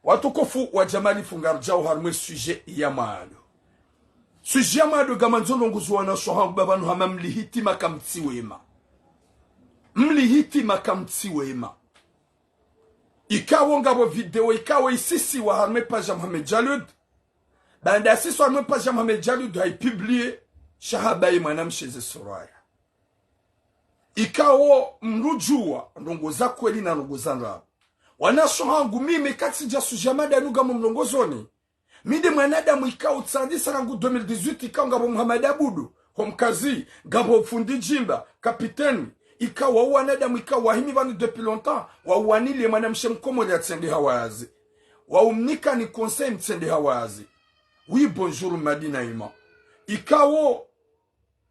watukufu wa jamali fungarjao harmwe sujet ya maado. Sujet ya maado gamanzo longuzu wana shohangu babanu hama mlihiti makamti wema. Mlihiti makamti wema. Ikawo ngabo video, ikawo isisi wa harmwe paja Mohamed Jalud. Banda asisi wa harmwe paja Mohamed Jalud hai publie shahabai manam sheze suraya. Ikawo mrujua ndongoza kweli na ndongoza nrabu. Wanasho hangu mimi kati ja sujamada nuga mlongozoni. Mide mwanadamu ikawo tsandisa rangu 2018 ikawo ngabo Muhammad Abudu, homkazi, ngabo fundi jimba, kapiteni, ikawo wanadamu ikawo wahimi vanu depuis longtemps, wawanili mwanamshe mkomole ya tsende hawazi. Waumnika ni conseil mtsende hawazi. Oui, bonjour Madina Ima. Ikawo,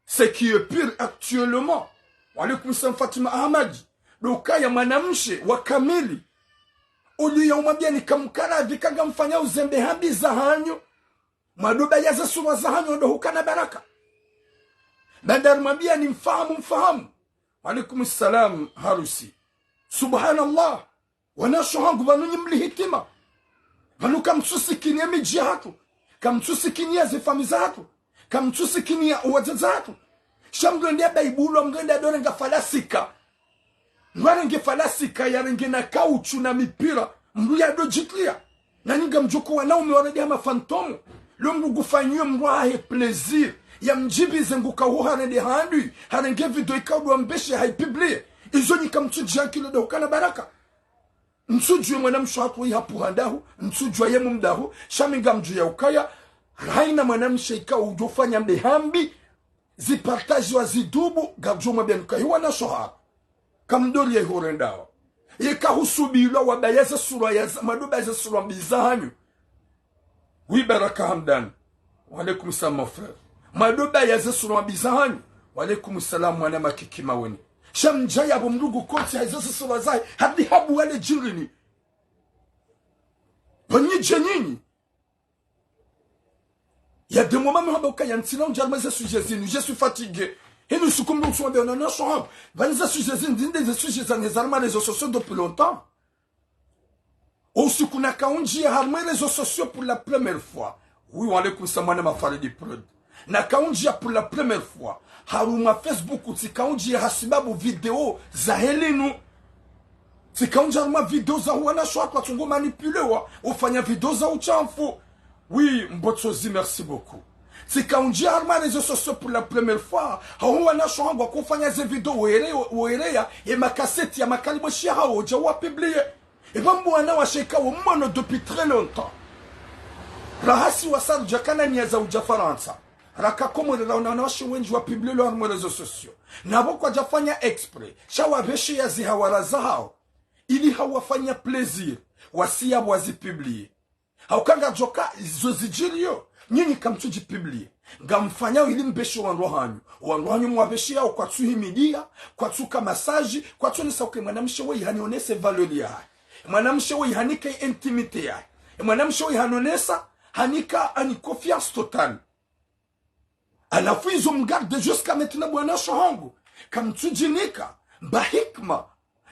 ce qui est pire actuellement, walikum salam Fatima Ahmad, doka ya mwanamshe wa kamili, uli ya umabia ni kamkara vikaga mfanya uzembe hambi za hanyo, madoba ya za sura za hanyo ndo hukana baraka. Bandar mabia ni mfahamu. Walikum salam harusi. Subhanallah, wanasho hangu vanu nyimli hitima. Vanu kamtusi kinia miji hatu, kamtusi kinia zifami za hatu, kamtusi kinia uwazaza hatu. Shamgwende baibulu amgwende adore nga falasika. Ngware falasika ya renge na kauchu na mipira. Mru ya do jitlia. Na nyinga mjoko wanaume waredi hama fantomu. Lo mru gufanyo mru hae plezir. Ya mjibi zengu kawo harende handui. Harenge video ikaudu ambeshe haipiblie. Izo nika mtuji yankilo do hukana baraka. Mtujue mwana mshuatu hii hapu handahu. Mtujue yemu mdahu. Shaminga mju ya ukaya. Raina mwana mshaika ujofanya mbehambi. Zipartaji wa zidubu gabjoma bianuka hiwa na shoha kamdori ya horendao yeka husubilo wa bayaza sura ya madoba ya sura bizahanyu. Oui baraka hamdan wa alaikum salam mon frère. Madoba ya sura bizahanyu wa alaikum salam mwana makikima weni shamjaya bomrugu koti ya sura zai hadi habu wale jirini wanyije nyinyi. Il y a des moments où je suis fatigué. Et nous sommes comme nous sommes bien en chambre. Les réseaux sociaux depuis longtemps. Aussi qu'on a kaunji harmé les réseaux sociaux pour la première fois. Oui, on a comme ma fare de prod. Na kaunji pour la première fois. Haruma Facebook ou kaunji hasibabu vidéo za helinu. Si kaunji haruma vidéo za wana shwa kwa tungo manipule wa ufanya vidéo za uchamfu. Oui, Mbotsozi, merci beaucoup. C'est quand on dit arma les réseaux sociaux pour la première fois, on a changé qu'on fasse des vidéos et ma cassette ya ma calibre au jawa publié. Et ben moi na washeka au mono depuis très longtemps. Rahasi wasal jakana niaza uja Faransa. Raka komo de na washi wenji wa publié leur réseaux sociaux. Na boko jafanya exprès. Shawa beshi ya zihawara zao. Ili hawafanya plaisir. Wasi ya wazi publié. Haukanga joka zozijilio nyinyi kamtuji publie ngamfanya ili mbesho wanrohanyu mwabeshi yao kwa tu himidia kwa tu kamasaji kwa tu nisauke mwanamshe wewe hanionese valeur ya mwanamshe wewe hanika intimite ya mwanamshe wewe hanonesa hanika ani confiance totale alafu hizo mgarde jusqu'à maintenant bwana shohangu kamtuji nika bahikma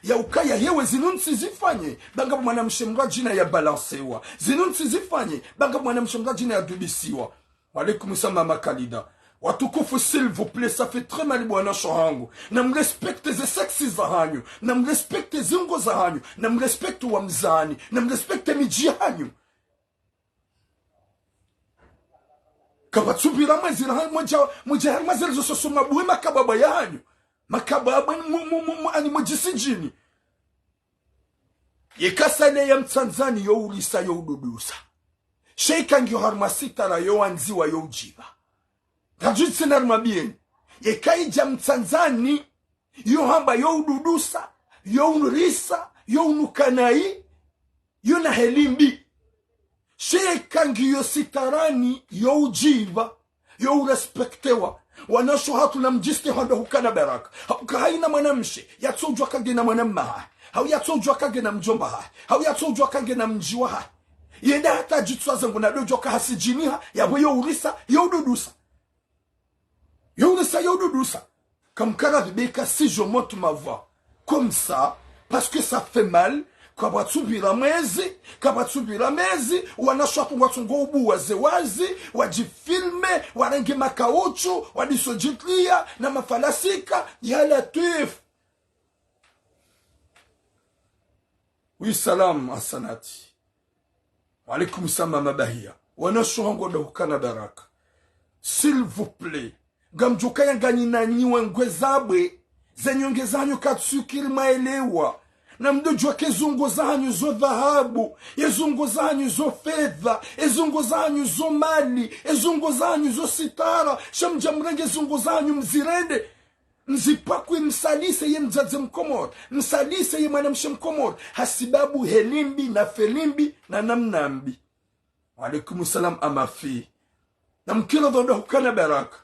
ya ukaya yewe zinunsi zifanye banga mwanamshe mwa jina ya balancewa zinunsi zifanye banga mwanamshe mwa jina ya dubisiwa. Walaikum salam makalida watukufu s'il vous plaît, ça fait très mal bwana shohangu na mrespecte ze sexy za hanyu na mrespecte zingo za hanyu na mrespecte wa mzani na mrespecte miji hanyu kabatsubira mazira hanyu moja harmazira zo sosoma buwe makababa ya hanyu makababa ani mojisijini yekasane ya mtanzani yo ulisa yo ududusa sheika ngyo harmasitara yo anziwa yo ujiba tajutsi narmabieni yekaija mtanzani yo hamba yo ududusa yo unrisa yo unukanai yo na helimbi sheika ngyo sitarani yo ujiba yo urespektewa wanasho hatu na mjiste hondo hukana baraka haina mwanamshe yatsojwa kage na mwanamma hau yatsojwa kage na mjomba hau yatsojwa kage na mjiwa yenda hata jitswa zangu na dojo ka hasijiniha yabo yo urisa yo ududusa yo ududusa comme Karabeka si je monte ma voix comme ça parce que ça fait mal kabatsubira mwezi kabatsubira mezi wanashwatu watungo ubu wazewazi wajifilme warangi makauchu wadisojitlia na mafalasika ya Latif. Oui salam asanati alaikum sama mabahia wanashuhango da hukana baraka. S'il vous plaît gamjuka yangani na nyiwe ngwezabwe zenyonge zanyu katsukiri maelewa na mdojua kezungo zanyu zo dhahabu, ezungo zanyu zo fedha, ezungo zanyu zo mali, ezungo zanyu zo sitara, shamja mrenge ezungo zanyu mzirende mzipakwe msalise ye mzaze mkomor, msalise ye mwanamshe mkomor, hasibabu helimbi na felimbi na namnambi. Walaikum salam amafi na mkila dhoda hukana baraka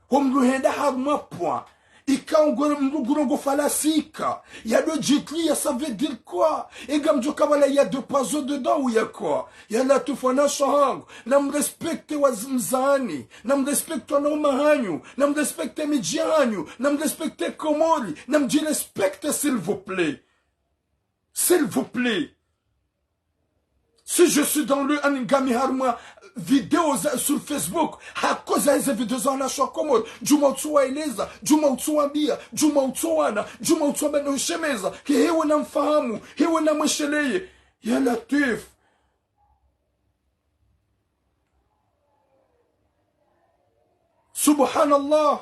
humruhenda harma point ikaongo falasika yado jitli ça veut dire quoi egamjo kabala ya deux poisons dedans ou ya quoi ya la tufana shahang nam respecte wazmzani nam respecte na mahanyu nam respecte mijianyu nam respecte komori nam ji respecte s'il vous plaît, s'il vous plaît. Si je suis dans le Angami Harma vidéo sur Facebook, à cause de ces vidéos en achat commode, Juma Utsuwa Eleza, Juma Utsuwa Bia, Juma Utsuwana, Juma Utsuwa Beno Shemeza, hewe na mfahamu, hewe na mwesheleye, ya Latif. Subhanallah.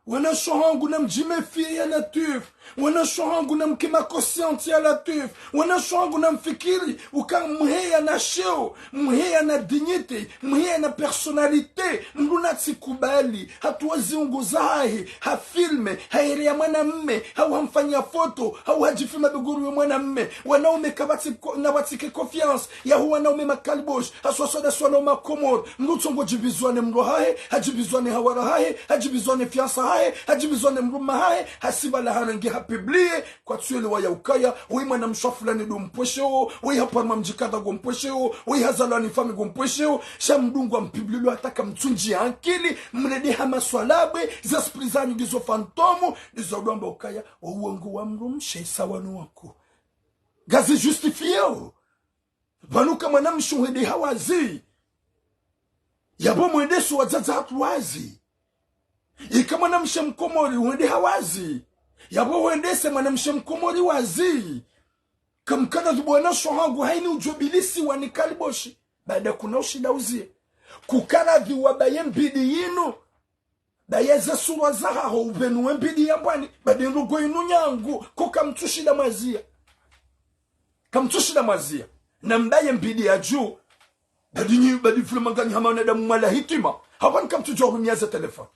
Wana shohangu na mjimefi ya Latif. Wana shohangu na mkima consciente ya Latif. Wana shohangu na mfikiri uka mheya na sheo, mheya na dignité, mheya na personalite. Mluna tsikubali hatuwazi unguzahi, hafilme, hairi ya mwanamme, hau hamfanya foto, hau hajifima biguru ya mwanamme. Wanaume kabati na batike confiance ya huwa wanaume makalibosh, haswaswada swana makomor. Mlutongo jibizwane mrohahe, hajibizwane hawarahahe, hajibizwane fiansa hajibizwane mruma hae hasibala harangi hapiblie kwa tuele wa yaukaya wei mwana mshafulani do mpwesheo wei haparma mjikada go mpwesheo wei hazalani fami go mpwesheo shamdungu wa mpiblilo hataka mtunji ya ankili mredi hama swalabe za sprizanyu gizo fantomu nizo udomba ukaya wa uwangu wa mrumshe isawanu wako gazi justifieo banuka mwana mshuhede hawazi yabo mwendesu wazaza hatu wazi ikama na mshamkomori wende hawazi yabo wendese mana mshamkomori wazi kamkana zubwana shohangu haini ujobilisi wanikaliboshi baada kuna ushida uzie kukana viwabaye mbidi yinu bayeza suwa zahaho ubenuwe mbidi yambwani bade nrugo inu nyangu kukamtushida mazia kamtushida mazia na mbaye mbidi ya juu badi fulimangani hamaneda mwala hitima hawan kamtujua humiaza telefon.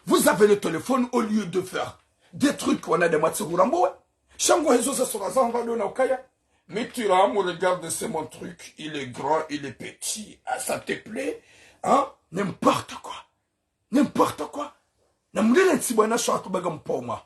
Vous avez le téléphone au lieu de faire des trucs qu'on a des matières rambo. Chango hezo sa soraza on va donner au kaya. Mais tu là, me regarde, c'est mon truc. Il est grand, il est petit. Ah, ça te plaît? Hein? N'importe quoi. N'importe quoi. Namdele ntibwana shatu baga mpoma.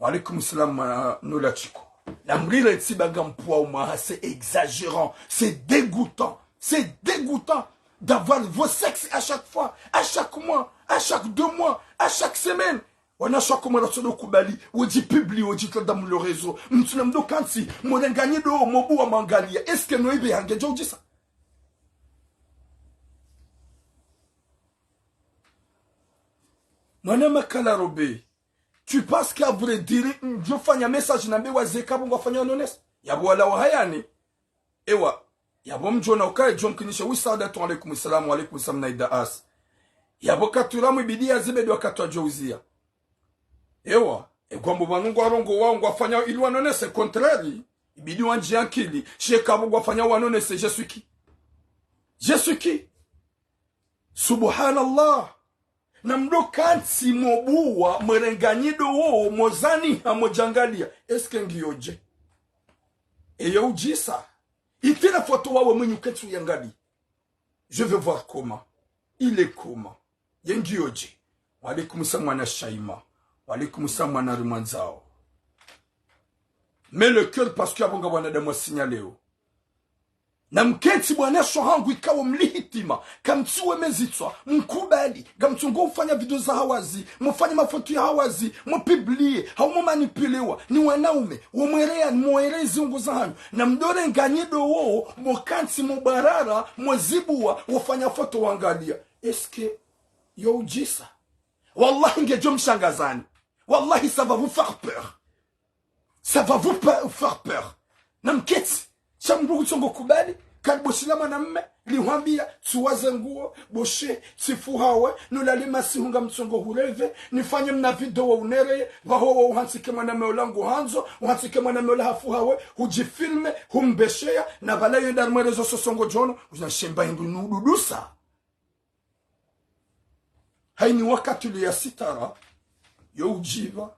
Wa alaikum salam nola chiko. Namdele ntibaga mpoma, c'est exagérant. C'est dégoûtant. C'est dégoûtant d'avoir vos sexes à chaque fois, à chaque mois, à chaque 2 mois, à chaque semaine. On a chaque mois dans le Kubali, on dit publie, on dit que dans le réseau. Nous sommes dans Kansi, mon gagné de Mobu à Mangalia. Est-ce que nous avons gagné de ça? Mon ami Kalarobe, tu penses qu'à vrai dire, je fais un message n'a pas zeka pour faire un honnête? Yabouala wahayani. Ewa. Yabo mjona ukae John kinisha wisada tu alaikum salam wa alaikum salam naida as. Yabo katuramu ibidi ya zime dwa katwa jouzia. Ewa, egwambo manungu warongo wangu wafanya ili wanonese contrary. Ibidi wanji yankili. Shekabu wafanya wanonese je suis qui? Je suis qui? Subhanallah. Na mdokansi mobuwa mwerenganyido wo mozani hamojangalia. Eske ngiyoje? Eyo ujisa. Itena photo wawe mwenye uketsu yangali. Je veux voir comment. Il est comment. Yengi oji. Walaikum salam na shaima. Walaikum salam na rimanzao. Mais le cœur parce qu'il y a bon wana de moi signaler. na mketi bwanesho hangu ikawa mlihitima kamtiwe mezitwa mkubali gamtungo ufanya video za hawazi mufanya mafoto ya hawazi mupiblie haumo manipulewa ni wanaume wamwerea mwerezi ungu za hanyu na mdore nganyido woo mokanti mubarara mwezibuwa wafanya foto wangalia eske yo ujisa wallahi ngejo mshangazani wallahi ça va vous faire peur ça va vous faire peur na mketi chamrugu chongo kubali kalboshila mwanamme liwambia tuwaze nguo boshe tifuhawe nulalima sihunga mtsongo hureve nifanye mna video wa unere waho wa uhansike mwanamme olangu hanzo uhansike mwanamme ola hafuhawe hujifilme humbeshea na balayo yenda mwerezo sosongo jono unashemba hindu nududusa haini wakati ya sitara yo ujiva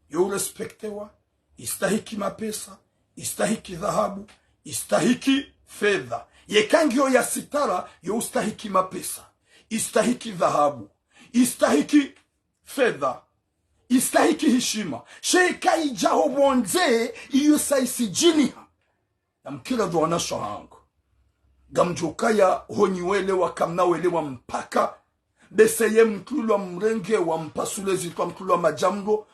yo respektewa istahiki mapesa istahiki dhahabu istahiki fedha yekangio ya sitara yo ustahiki mapesa istahiki dhahabu istahiki fedha istahiki heshima sheka ijaho bonze iyo saisi jiniha na mkila dwana shohango gamjukaya honyiwelewa kamnawelewa mpaka beseye mkulwa mrenge wa mpasulezi kwa mkulwa majambo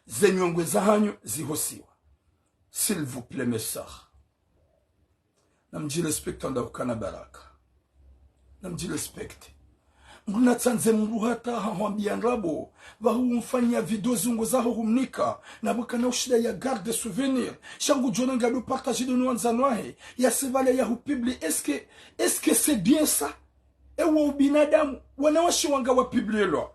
zenyongwe za hanyu zihosiwa. S'il vous plaît mes sœurs, namji respecte ndakukana baraka namji respecte muna tsanze mruhata hawambia nrabo vahu mfanya video zungu zaho humnika na bukana ushida ya garde souvenir shangu jona ngalo partager de nous anzanoahe ya sevale ya hupibli est-ce que c'est bien ça ewa ubinadamu wanawashi wanga wa piblielo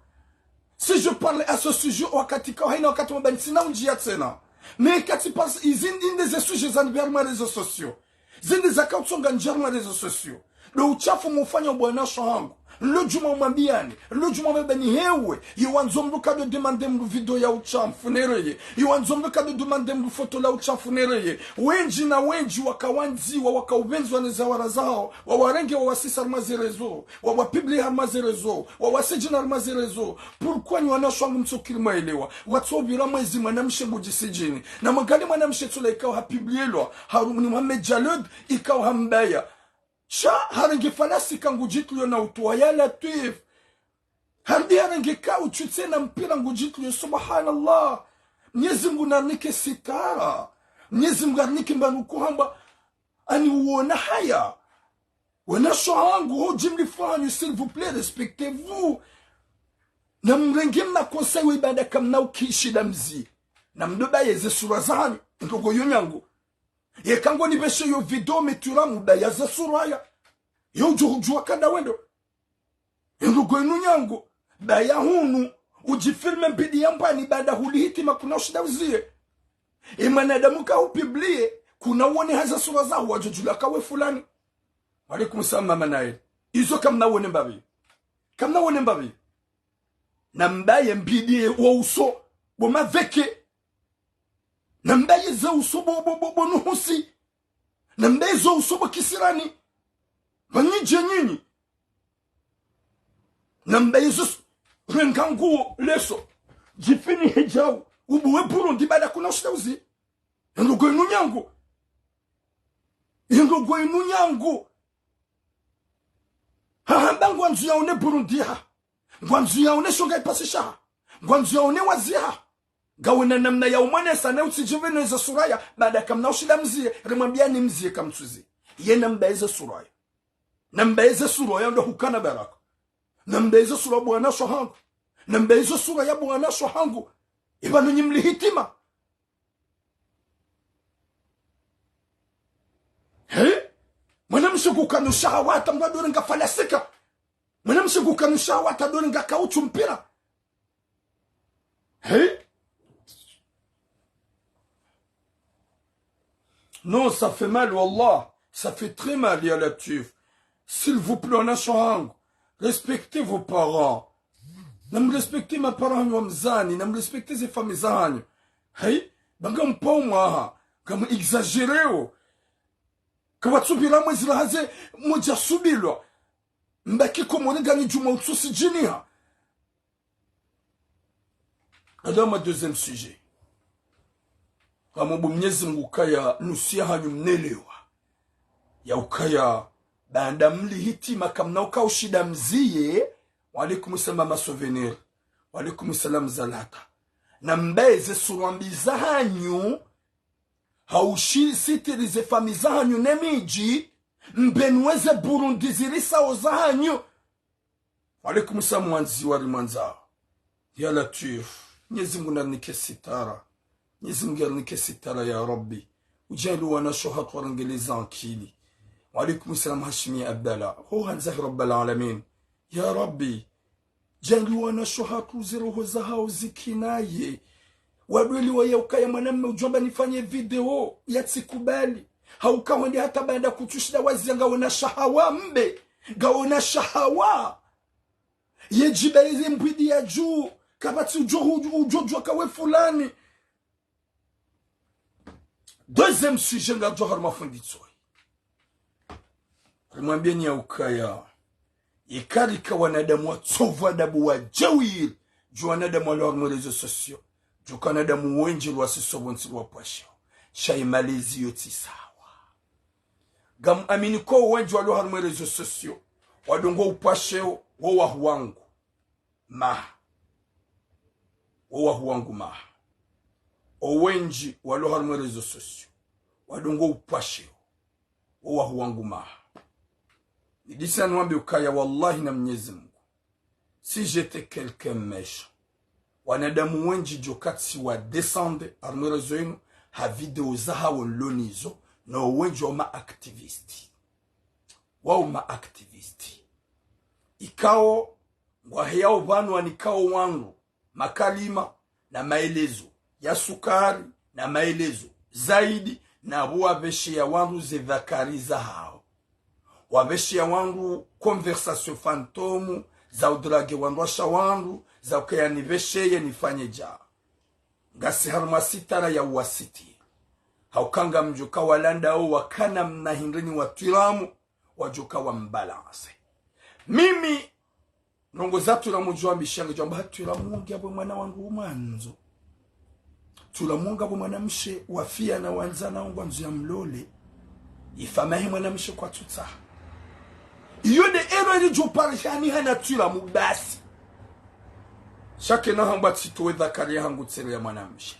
si je parle à ce sujet wakati kwa haina wakati mbani sina unjia tena mais kati pas izindi des sujets zanberma réseaux sociaux zindi zakautu songa njarma réseaux sociaux lo uchafu mufanya bwana shangu lo juma mwambiani lo juma mbani hewe yiwanzombuka de demander mu video ya uchafu nereye yiwanzombuka de demander mu photo la uchafu nereye wenji na wenji wakawanziwa wakaubenzi waneza warazao wawarenge wawasisa armazerezo wawapibli armazerezo wawasijina armazerezo pourquoi ni wanashwangu mtsokiri maelewa watsobira mwezi mwanamshe bujisijini na magali mwanamshe tula ikawa hapiblielwa harumuni Muhammad Jalud ikawa hambaya sha harangi falasi kangu jitlu na utuwa ya latif hardi harangi ka uchutse na mpira ngujitlu subhanallah Mwenyezi Mungu nanike sitara Mwenyezi Mungu nanike mbanuku hamba ani uona haya wanasho hangu ho jimli fanyu s'il vous plaît respectez-vous na mrenge mna conseil wa ibada kamna ukishi damzi na mdoba yeze sura zanyu ndogo yonyangu yekango ni beshe yo video metura muda ya za suraya yo jurujua kada wendo ndogo nyangu baya hunu ujifilme bidi yambani baada hulihitima kuna ushida uzie manadamu ka upiblie kuna uone haza sura zao wajujula kawe fulani alaikum salam mama nae izo kamna uone mbabi na mbaye mbidi wa uso boma veke na mbaye za uso bo nuhusi na mbaye za uso bo kisirani banyije nyinyi na mbaye zo rengangu leso jifini hijau ubuwe Burundi bada kuna ushitauzi ndogo inu nyangu hahamba ngwanzu yaone Burundi ngwanzu yaone shonga ipasisha ngwanzu yaone waziha gawena namna ya umane sana usijivene za suraya baada kamna ushida mzie rimwambia ni mzie kamtuzi yena mbaiza suraya na mbaiza suraya ndo hukana baraka na mbaiza sura bwana shohangu na mbaiza sura ya bwana shohangu ibanu nyimli hitima mwanamshiku kanusha hawata mwadori nga falasika mwanamshiku kanusha hawata dori nga kauchu mpira non ça fait mal wallah ça fait très mal ya Latif s'il vous plaît on a shohangu respectez vos parents nam respectez ma parents wa mzani nam respectez les familles zanyu banga mpomwa kama exagereo kwa tsubira mwezi lahaze moja subilwa mbaki komonega ni juma utsusi jiniha. Alors ma deuxième sujet kama Mwenyezi Mungu kaya nusia hanyu mnelewa ya ukaya banda mli hitima kamna ukaushida mziye walikum salam masouvenir walikum salam zalata na mbeze surwambiza hanyu haushi sitirize famiza hanyu nemiji mbenweze Burundi zirisa oza hanyu walikum salam mwanzi wari mwanza ya Latif Mwenyezi Mungu nanike sitara Mwenyezi Mungu nanike sitara ya Rabbi ujalu wana shohat warangeleza akili وعليكم السلام هاشمي أبدالا هو هنزه رب العالمين يا ربي جانلو وانا شوهاكو زيرو زهاو زكيناي wadweli wa yaukaya mwanamme ujomba nifanye video yatsikubali haukawandi hata baada kutushida wazi ngaona shahawa mbe ngaona shahawa yejiba izi mpidi ya juu kabati ujojo kawe fulani. Deuxième sujet nga johar mafunditsoi Rimwambieni ya ukaya ikarika wanadamu wa tsovu adabu wa jawir juu wanadamu wa lormu rezo sosio juu kanadamu wenji lwa sisobo nsilu pasho shaimalizi yoti sawa gam amini ko wenji wa lormu rezo sosio wadongo upasheo wawa huwangu maha owenji wa lormu rezo sosio wadongo upasheo wawa huwangu maha. Idisa nwambi ukaya wallahi na Mwenyezi Mungu si j'étais quelqu'un méchant wanadamu wenji jokatsi wa descende armero zoinu ha video zaha wonlonizo na wenji wa activisti ikao ngwahiyao vanu wanikao wangu makalima na maelezo ya sukari na maelezo zaidi na buwa veshe ya wangu zedhakari zahao wabeshi ya wangu conversation fantomu za udrage wandwasha wangu za ukaya nivesheye nifanye jaa ngasi harma sitara ya uwasiti haukanga mjuka walanda o wakana mnahindrini wa tiramu wajuka wa mbalance mimi nongo zatu la mujua mbishangi jamba turamungi abo mwana wangu umanzo turamunga abo mwana mshe wafia na wanzana wangu nzu ya mlole ifamahi mwana mshe kwa tuta iyo de erori jo parishani hana tula mubasi shake na hamba titowe dhakari hangu tsere ya mwanamshe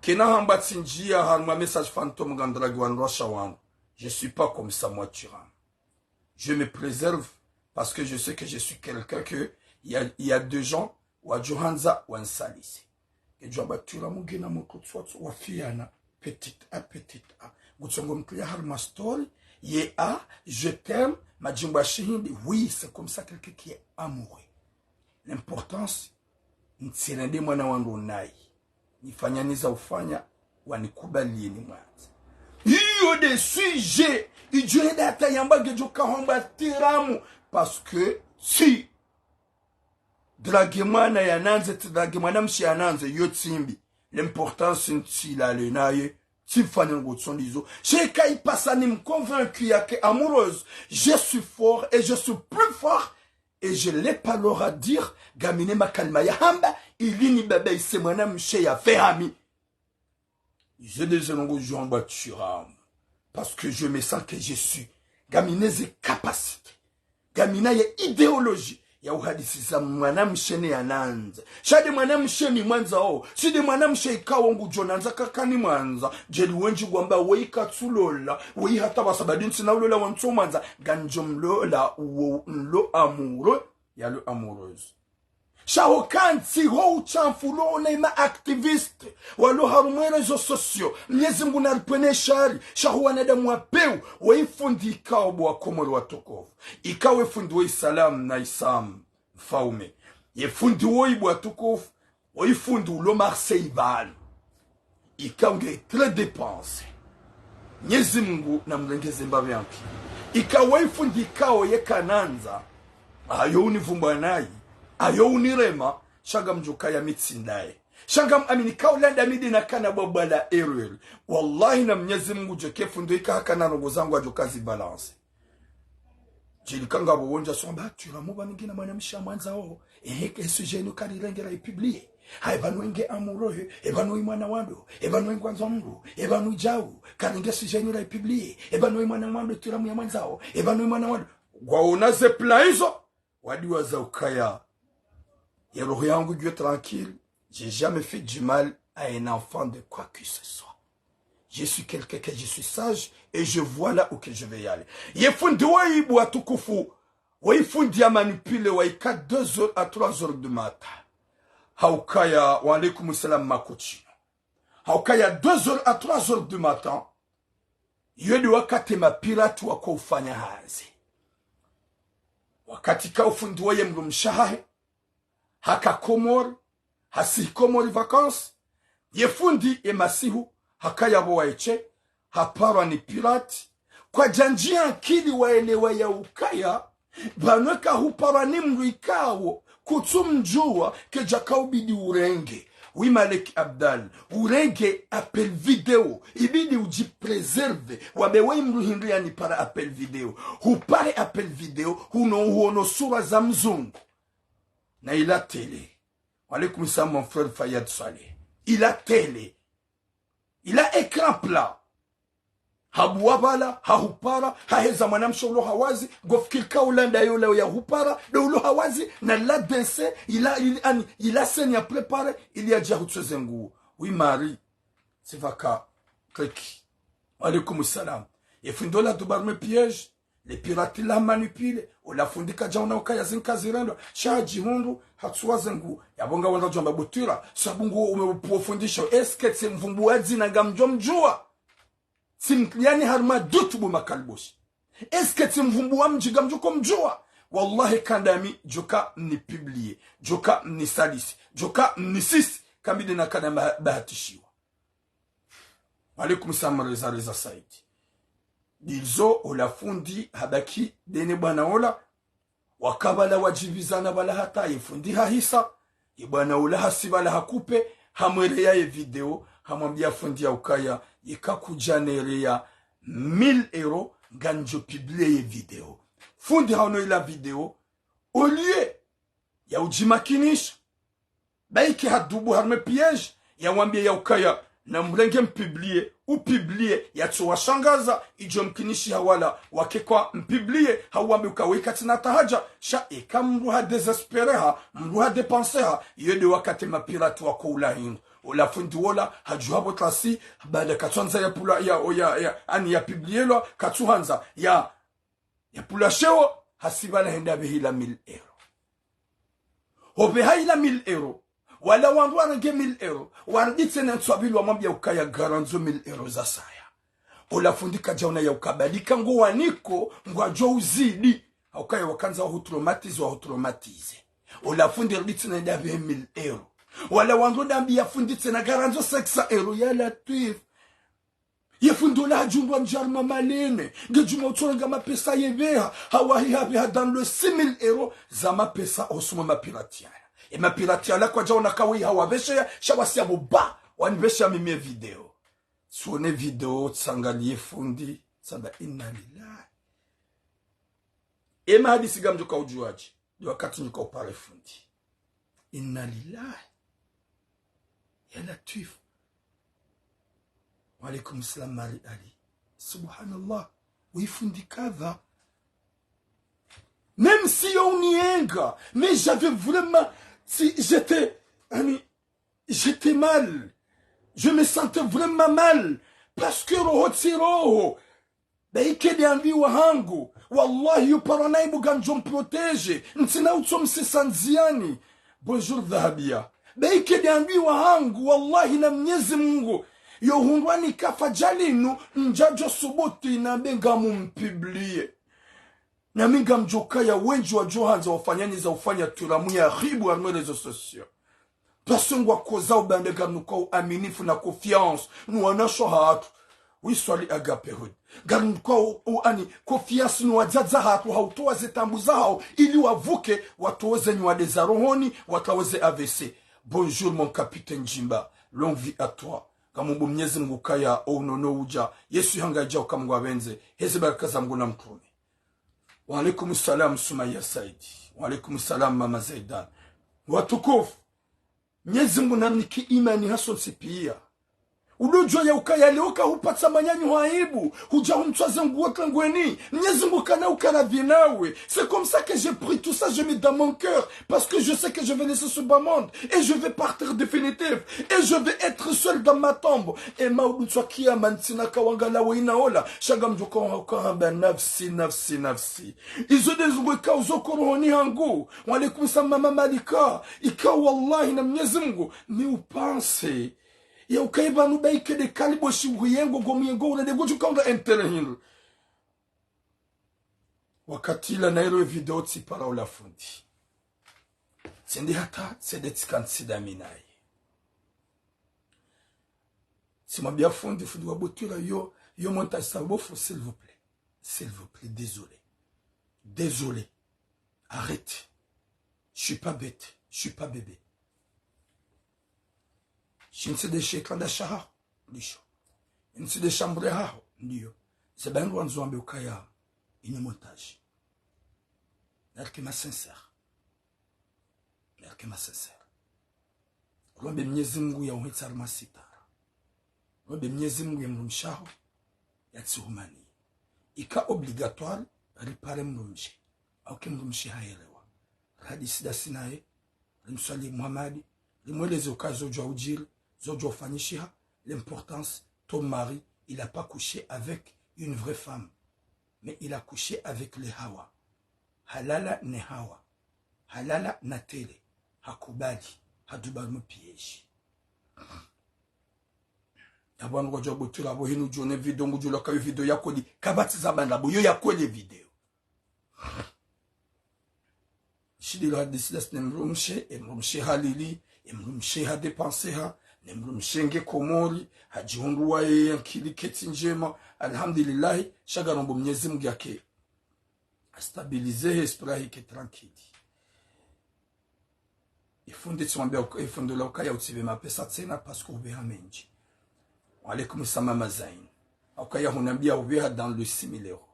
kena hamba tinjia harma message fantôme gandragi wanrosha wangu je suis pas comme ça moi Thuram je me préserve parce que je sais que je suis quelqu'un que il y a deux gens wa Johanza wa Nsalisi et Joba Thuram ngena mukutsoto wafiana petit à gutsongo mkuya harma story ye a je t'aime majimba shihindi oui c'est comme ça quelqu'un qui est amoureux l'importance ntsirende mwana wangu nai nifanyaniza ufanya wanikubalie ni mwanza hiyo de sujet ijuenda hata yambage joka homba tiramu parce que si drage mwana yananze drage mwana mshi yananze yotsimbi l'importance ntila le naye convaincu amoureuse, je suis fort et je suis plus fort et je l'ai pas leur à dire gamine makalma ya hamba ilini baba isemwana mshe ya ferami je des enongo jamba Thuram parce que je me sens que je suis gamine ze capacité gamina ya idéologie ya uhadisi za mwanamshe ne yananza shade mwanamshe mi mwanza o shide mwanamshe ikawo ngu jonanza kakani mwanza jeli wenji gwamba weika tsulola wei hata basabadinsi na ulola wanto mwanza ganjomlola uwo nlo amoureux ya le amoureuse shaho kanti ho uchamfulo na ima activiste walo harumwe rezo sosio Mwenyezi Mungu nalipene shari shaho wanadamu wapeu weifundi ikawo bwa komoro watokofu ikawe fundi wei salam na isam mfaume yefundi wei bwa tokofu weifundi ulo Marseille bal ikawe très dépensé Mwenyezi Mungu na mlengeze mbavu yanki ikawe fundi ikawo ye kananza ayo univumba nayi ayo unirema shagam jukaya mitsindaye shagam amini kaulanda midi na kana babala error wallahi na Mwenyezi Mungu jokefu ndo ikaka na rogo zangu ajokazi balance jilikanga bo wonja somba Thuram ba ngina mwana msha mwanza o que ce jeune karirengera publier Ebanu enge amurohe, ebanu imwana wando, ebanu ingwanzo mru, ebanu jau, kaninge sijenyura ipiblie, ebanu imwana wando tiramu ya mwanzao, ebanu imwana wando. Gwaona ze plaizo, wadiwa za ukaya. Ya roho yangu Dieu tranquille, j'ai jamais fait du mal à un enfant de quoi que ce soit. Je suis quelqu'un que je suis sage et je vois là où que je vais y aller. Yefundi wa ibu atukufu, wa ifundi ya manipule wa ika 2 heures à 3 heures du matin. Haukaya wa alaikum salam makochino. Haukaya 2 heures à 3 heures du matin. Yedi wakati mapirati wako ufanya hazi. Wakati ka ufundi wa yemru mshahahe. Haka komori. Hasi komori vacances. Yefundi emasihu. Hakaya wa eche. Hapara ni pirati. Kwa janjia akili waelewa ya ukaya. Banweka hupara ni mruikawo. Kutumjua ke jakau bidi urenge. Oui Malek Abdal. Urenge appel video. Ibidi ujipreserve. Wabewe mruhindu ya ni para appel video. Hupare appel video. Huono sura za mzungu. Na ila tele. Walaikum salam mon frère Fayad Saleh. Il a télé. Il a écran plat. Habuwabala, hahupara, haheza manamsho hawazi, gofkilka ulanda yole ya hupara, de ulo hawazi, na la dense, il a seni à préparer, il y a déjà zengu. Oui, Marie, c'est vaka, treki. Alaikum salam. Et findola dubarme piège, les pirates la manipulent, ou la fundika jauna ukaya zinka zirendo, shaji hundu, hatsuwa zengu, yabonga wanda jamba butura, sabungu umepufundisho, eske tsemvumbuazi na gamjomjua. Yani harma dutu bu makalboshi. Eske timvumbuwa mjiga mjuko mjua. Wallahi kandami joka ni publie. Joka ni salisi. Joka ni sisi. Kamide na kada bahatishiwa. Alaikum salam reza saidi. Dilzo olafundi habaki dene bwana ola. Wakabala wajibizana bala hata yifundi hahisa. Ibwana ola hasibala hakupe. Hamwele ya video. Hamwambia fundi ya ukaya. Yeka kujanerea 1000 euros ganjo publie video. Fundi hano ila video. Au lieu ya ujimakinisha. Baiki hadubu harme piège. Ya wambia ya ukaya. Na mrenge mpiblie. U publie ya tuwa shangaza. Ijo mkinishi hawala. Wakekwa mpiblie. Hawambi ukaweka tina tahaja. Sha eka mruha desespereha. Mruha depanseha. Yede wakati mapirati wako ulahindu. Ola fundi wola hajuhabo tlasi baada katwanza ya pula ani ya piblielwa katuhanza ya pula shewo hasibala henda behila 1000 euro. Hobe haila 1000 euro. Wala wandu warange 1000 euro. Waranditse na ntwabili wa mwambia ukaya garanzo 1000 euro za saya. Ola fundi kajauna ya ukabadika ngo waniko ngo jo uzidi. Ukaya wakanza wa hutraumatize. Ola fundi randitse na henda behe 1000 euro. Wala wandu dambi ya funditse na garanzo 600 euro ya latif. Ya fundola hajundwa mjarma malene. Ngejuma utorenga mapesa yebeha. Hawahi habeha dans le 6000 euro za mapesa osuma mapiratiana. E mapiratiana kwa jao nakawi hawabeshe ya shawasi ya buba. Wanibeshe ya mime video. Suone video tsangalie fundi. Sanda inna lillahi. Ema hadisi gamjoka ujuaji. Di wakati nyuka upare fundi. Inna lillahi. Ya latif. Wa alaikum salam Mari Ali. Subhanallah. Wifundi kadha. Même si on y enga. Mais j'avais vraiment. Si j'étais mal. Je me sentais vraiment mal. Parce que roho tsiroho. Daikedi ambi wahangu. Wallahi yuparanaibu ganjom protege. Ntina utsomse sanziani. Bonjour dhahabia. Baike diambi wahangu wallahi na Mwenyezi Mungu yohundwani kafajalinu njajo subuti na benga mumpiblie na minga mjoka ya wenji wa johanza wafanyani za ufanya turamu ya ribu arme rezo sosio pasungwa koza ubandega nuko aminifu na confiance nuwanasho hatu wiswali agape hud ganuko ani confiance nuwazaza hatu hautoa zetambu zao ili wavuke watoze nyuade za rohoni wataweze AVC. Bonjour mon capitaine Jimba, longue vie à toi. Kamumbu Mwenyezi Mungu kaya onono uja. Yesu hangaja ukamgu abenze. Hezi baraka za Mungu na mtume. Wa alaikum salam Sumaya Saidi. Wa alaikum salam Mama Zaidan. Watukufu. Mwenyezi Mungu namniki imani haso sipia. Ulujua ya ukayalioka hupata manyanyu haibu. Huja humtwaze nguo kangweni. Mwenyezi Mungu kana ukaravi nawe. C'est comme ça que j'ai pris tout ça, je mets dans mon cœur. Parce que je sais que je vais laisser ce bas monde. Et je vais partir définitif. Et je vais être seul dans ma tombe. Et maudutwa kia mantina kawangala wainaola. Shagam joko wakahamba nafsi, nafsi, nafsi. Izo dezugweka uzokorohoni hangu. Wale kumisa mama malika. Ika wallahi na Mwenyezi Mungu. Mi upanse. Ya ukaiba nubaike de kalibo shibuyengo gomiyengo ule de goju kaunda enterehinu. Wakati la nairo video tsipara ula fundi. Sende hata sede tikansida minaye. Simabia fundi wabutura yo montage sabofu, s'il vous plaît. S'il vous plaît, désolé. Désolé. Arrêtez. Je suis pas bête. Je suis pas bébé. Shinsi de shekanda shaha, ndisho. Insi de chambre haho, ndiyo. Zeben wanzwambe ukaya, ine montage. Narkema sincère. Narkema sincère. Rombe Mwenyezi Mungu ya uhitsar masitara. Rombe Mwenyezi Mungu ya mrumshaho, ya tsihumani. Ika obligatoire, ripare mrumshi. Auke mrumshi haelewa. Hadisi da sinaye, rimswali Muhammadi, rimweleze ukazo jwa ujiri, l'importance, ton mari, il n'a pas couché avec une vraie femme, mais il a couché avec les hawa. Halala ne hawa. Halala na tele. Hakubali. Hadubamu piège. Yabwan rojo butula bo hinu jone video ngujula ka video yakoli kabati zabanda bo yo yakole video. Shidi la desidas nemrumshe emrumshe halili emrumshe ha dépenser ha nemrumshenge komori hajihunduwa ye yankili keti njema. Alhamdulillah shagarombo Mwenyezi Mungu yake stabiliser esprit yake tranquille. Ifunde tswambia ifunde la ukaya utibe mapesa tena parce que ubeha menji. Alaykum samama zain. Ukaya hunambia ubeha dans le 6000 euros.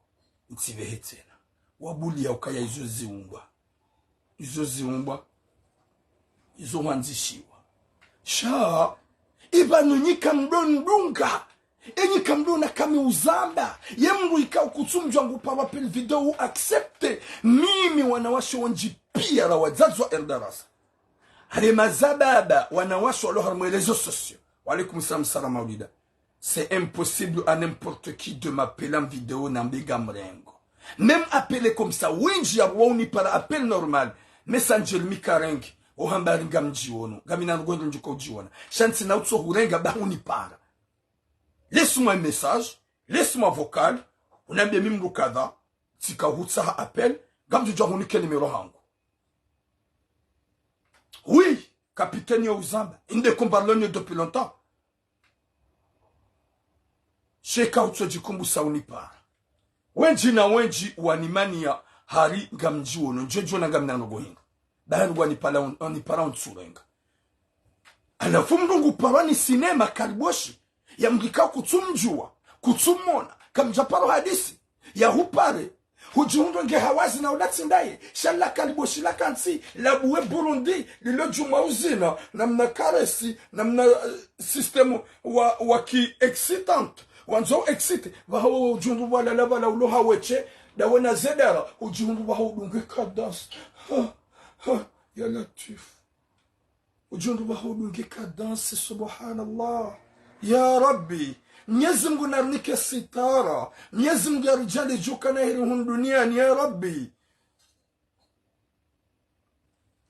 Utibe tena. Wabuli ya ukaya izo ziumba. Izo ziumba. Izo wanzishiwa. Sha ibanu nyika mdondunga. Enyika mdona kami uzamba. Yemru ikao kutsumjwa ngupawa pel video accepte. Mimi wanawasho wanjipia la wazazwa eldarasa. Hali mazababa wanawasho aloha mwelezo sosio. Walikum salam maulida. C'est impossible à n'importe qui de m'appeler en vidéo n'ambega mrengo. Même appeler comme ça, winji ya woni para appel normal. Messenger mikarengi. Ohambari gamjiwono. Gamina ngondo njiko jiwona. Shansi na utso hurenga bahuni para. Laisse-moi un message. Laisse-moi vocal. Unambia mimru kadha. Tika hutsa appel. Gamju jahuni ke numero hangu. Oui, capitaine Youzamba. Inde kombarlonyo depuis longtemps. Sheka utsojikumbu saunipara. Wenji na wenji wanimania hari gamjiwono. Njejo na gamina nogohinga. Bahari wanipara ontsurenga. Alafu mdungu parani sinema kariboshi. Ya mgikao kutsumjua. Kutsumona. Kamjaparo hadisi. Ya hupare. Hujiundo nge hawazi na udatsindaye. Shala kariboshi la kansi. Labuwe Burundi. Lilo juma uzina. Namna karesi. Namna system waki excitant. Wanzo excite. Waho ujundu wala lava la uloha weche. Da wana zedara. Ujundu waho dunge kadas. Ya latif. Ujundu waho dunge kadas. Subhanallah. Ya Rabbi. Mwenyezi Mungu narnike sitara. Mwenyezi Mungu yarujale joka na heri duniani ya Rabbi.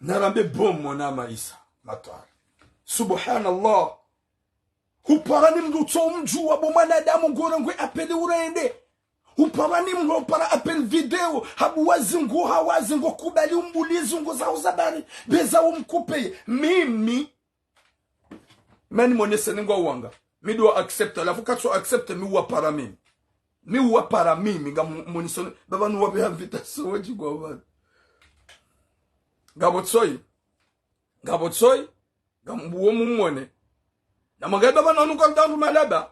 Narambe bomo na maisa. Matari. Subhanallah. Huparani mdu tomju wa bomana damu ngorengwe apeli urende. Huparani mdu para apel video. Habu wazingo hawazingo kubali umbulizi ngo za uzabari. Beza umkupe. Mimi. Mani monese ningo wanga. Mi dois accepter. La fois que accepte mi wa para mimi. Mi wa para mimi. Nga monisone. Baba nou wabe invitation. Waji kwa wad. Gabotsoi. Gabotsoi. Gambuo mumone. Na mga baba nanu kwa dandu malaba.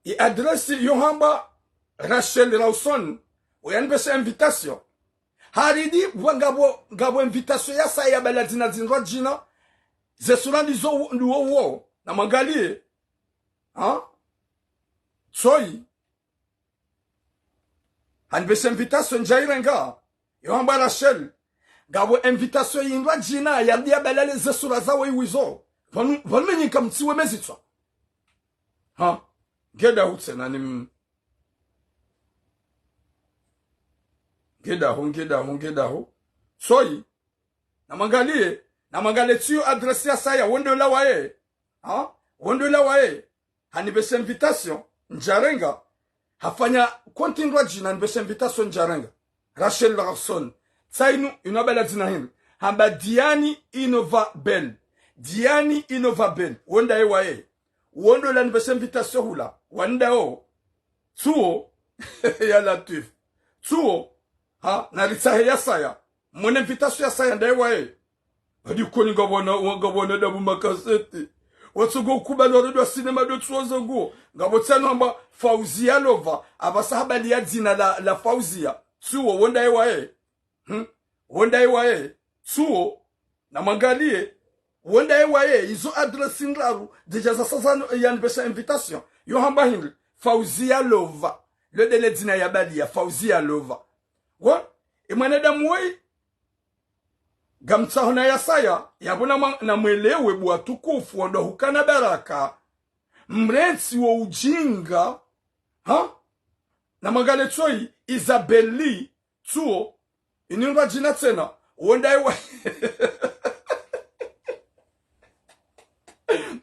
I adresi yohamba Rachel Rawson. Uyanibese invitation. Haridi. Gabo invitation ya sa ya baladina zinro jina. zesura ndizo wo na mangalie ha soi hanbese invitation njairenga yohamba Rachel gabo invitation yindwa jina yardia balale zesura zawe iwizo valmenyi kamtsiwe mezitwa ha geda hutsena nim geda ho soi na mangalie tiyo adresi ya saya wendo la wae ha wendo la wae hanibese invitation njarenga hafanya kontindwa jina nibese invitation njarenga Rachel Larson tsainu inabela jina hili hamba Diani Innova Bell wenda ye wae wondo la nibese invitation hula wanda o tuo ya Latif tuo ha na ritsahe ya saya mon invitation ya saya ndaye wae hadi koni ngabona dabu makasete watsugo kubalo redo cinema de tsoza ngo ngabotsana amba Fauzia Lova abasahaba liya dzina la Fauzia tuo wenda ye wae wenda ye wae tuo na mangalie wenda ye wae izo adresi ndaru deja sasa yani besa invitation yo hamba hindi Fauzia Lova le dele dzina ya bali ya Fauzia Lova wa imwanada muwe gamtsahona ya saya yabona na mwelewe bwa tukufu wando hukana baraka mrensi wa ujinga ha na magale tsoi Isabelli tuo inirwa jina tena wanda ewa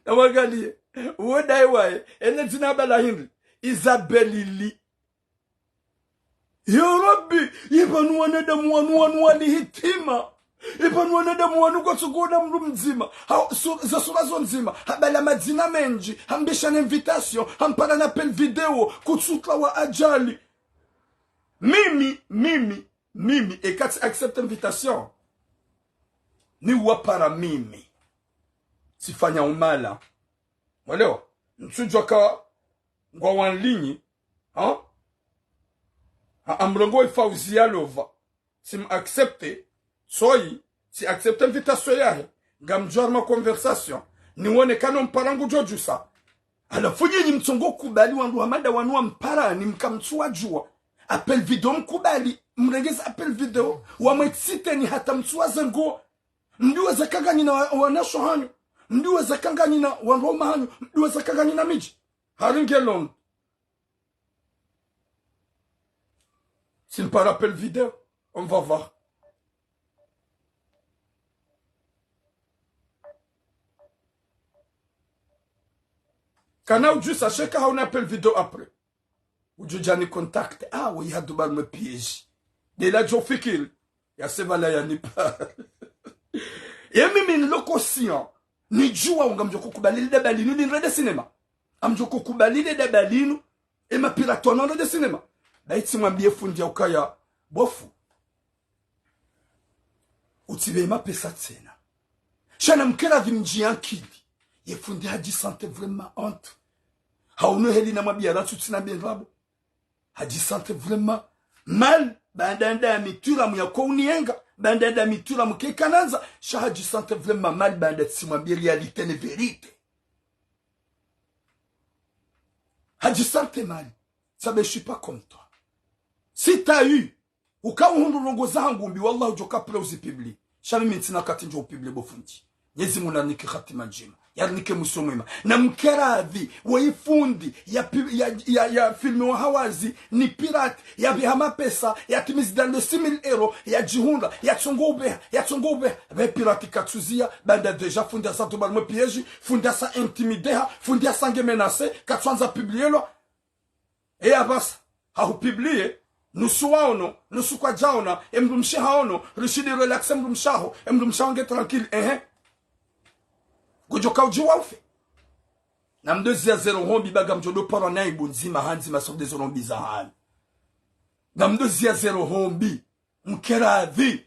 na magale wanda ewa ene jina bala hindi Isabelli ya Rabbi ibanu wanadamu wanu hitima ibanu wanadamu wanu kwa tsukuna mlu mzima za sura zo mzima habala madzina menji hambisha na invitation hampana na pel video kutsutla wa ajali mimi ekati accept invitation ni wapara mimi sifanya umala mwelewa mchujwa ka ngwa wanlinyi ha amrongo Fauzia Lova sim accepte soi si accepte invitation yahe ngamjor ma conversation nione kano mparangu jojusa ala funye ni mtsongo kubali wandu hamada wanua mpara ni mkamtsua jua appel video mkubali mregeza appel video wamwetsite ni hata mtsua zango ndiwe zakangani na wanasho hanyu ndiwe zakangani na wanroma hanyu ndiwe zakangani na miji haringelong s'il par appel vidéo, on va voir. Quand on dit ça, c'est qu'on appelle vidéo après. Ou du jani contact. Ah oui, il y a de me piège. De là, je fais qu'il y a ce valaya ni pas. Et même loko sian, ni jua on gamjo kubalili de balinu ni rede cinéma. Amjo kubalili de balinu et ma piratona de cinéma. Daiti mwambie fundi ya ukaya bofu utibema pesa tena shana mkela vimji yankili ye fundi haji sante vraiment honte hauno heli na mabiara tutina benrabo haji sante vraiment mal bandanda ya mitura mu yakonienga bandanda ya mitura mu kekananza sha haji sante vraiment mal bandanda timwambie réalité ne vérité haji sante mal ça me je suis pas comme toi. Si t'as eu, ou ka uhundu rongoza hangumbi, wallah ujoka pule uzipibli. Shami mintina kati njo upibli bofundi. Nyezi muna niki khatima njima. Yarnike musomwima. Na mkeravi, waifundi, ya filmi wa hawazi, ni pirate, ya bihama pesa, ya timizi dan le 6,000 euro, ya jihunda, ya tsongo ubeha. Ve pirate katuzia, banda deja fundi ya santo balmo piyeji, fundi ya sa intimideha, fundi ya sange menase, katwanza piblielo. E abasa, hahupiblie, nusuwa ono, nusukwa jaona, emrumsheha ono, rishidi relaxe emrumshaho, emrumshaho nge tranquille, Gojoka ujiwa ufe. Na mdozi ya zero hombi baga mjodo paro na ibunzima hanzima sok de zorombi za hali. Na mdozi ya zero hombi, mkeradhi,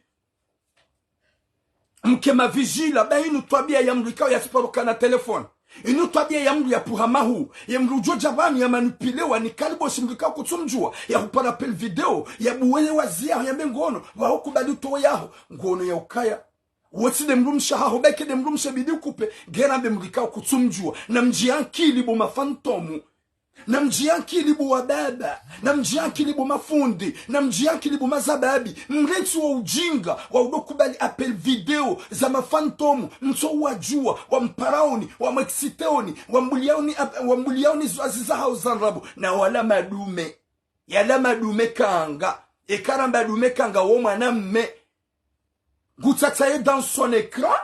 mkema vigila, ba inu tuabia ya mrikao ya tiparoka na telefone. Inu tuabia ya mru ya puhamahu, ya mru ujo jabani ya manupilewa ni kalibo shimrikao kutumjua, ya hupara pel video, ya buwele wazia ya mengono, wa hukubali uto yaho, ngono ya ukaya. woti de mrumsha ha hobeke de mrumsha bidi kupe gera be mrika kutumjua na mjiankili bo mafantomu na mjiankili bo wababa na mjiankili bo mafundi na mjiankili bo mazababi mreti wa ujinga wa udokubali apel video za mafantomu mto wajua wa mparaoni wa meksiteoni wa mbuliaoni zwaziza hauzanrabu na wala madume yala madume kanga ekaramba dume kanga wo mwana mme gutataye dans son écran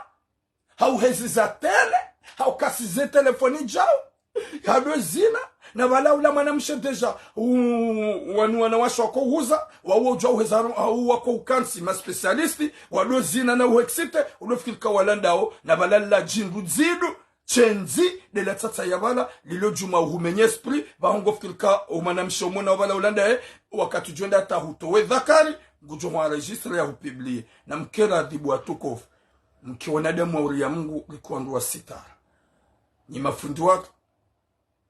hauheziza tele haukasize telefoni jao hadozina na wala ula mwanamshe deja wanu wanawasha wako huza wawo jao hezaro wako ukansi ma specialisti wadozina na uexite ulofikilika walandao na wala la jindu zidu chenzi de la tata ya wala lilo juma uhumenye esprit bahongo fikilika mwanamshe umona wala ulanda wakati juenda tahutowe dhakari gujo wa registre ya upiblie na mkera adhibu atukofu mkiona damu wa ya Mungu likuandua sitara ni mafundi watu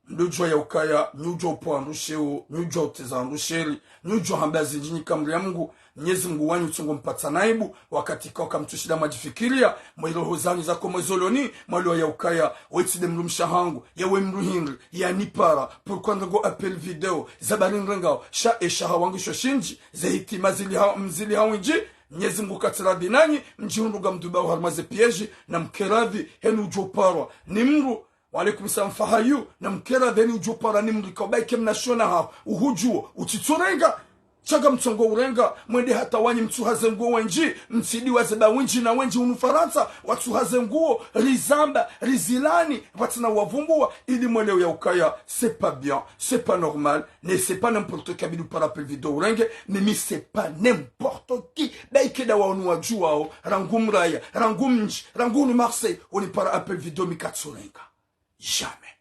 ndujwa ya ukaya nyujwa upoandusheo nyujwa utezandusheri nyujwa hambazi njini kamri ya Mungu Mwenyezi Mungu wanyu tungo mpata naibu wakati kwa mtushida majifikiria mwilo hozani za komozoloni mwilo ya ukaya wetide mrumsha hangu yawe mruhindri ya nipara pourquoi ngo appel video zabaringengao sha esha wangu shoshinji zehitima mzili hawinji Mwenyezi Mungu katira dinanyi mjihunduga mduba harmaze pieji na mkeradhi henu ujoparwa ni mru Walaikum salam fahayu na mkera dheni ujopara ni mrikabaike mnashona hao uhujuo utiturenga chaga mtongo urenga mwende hata wanyi mtuhaze nguo wenji msidi wazeba wenji na wenji unufaransa watuhaze nguo rizamba rizilani watina wavumbua ili mweleo ya ukaya c'est pas bien c'est pas normal ne c'est pas n'importe qui abidu par appel video urenge mimi c'est pas n'importe qui baike da waonu wajua o rangum raya rangum nji rangunu Marseille oni par appel video mikatsurenga jamais.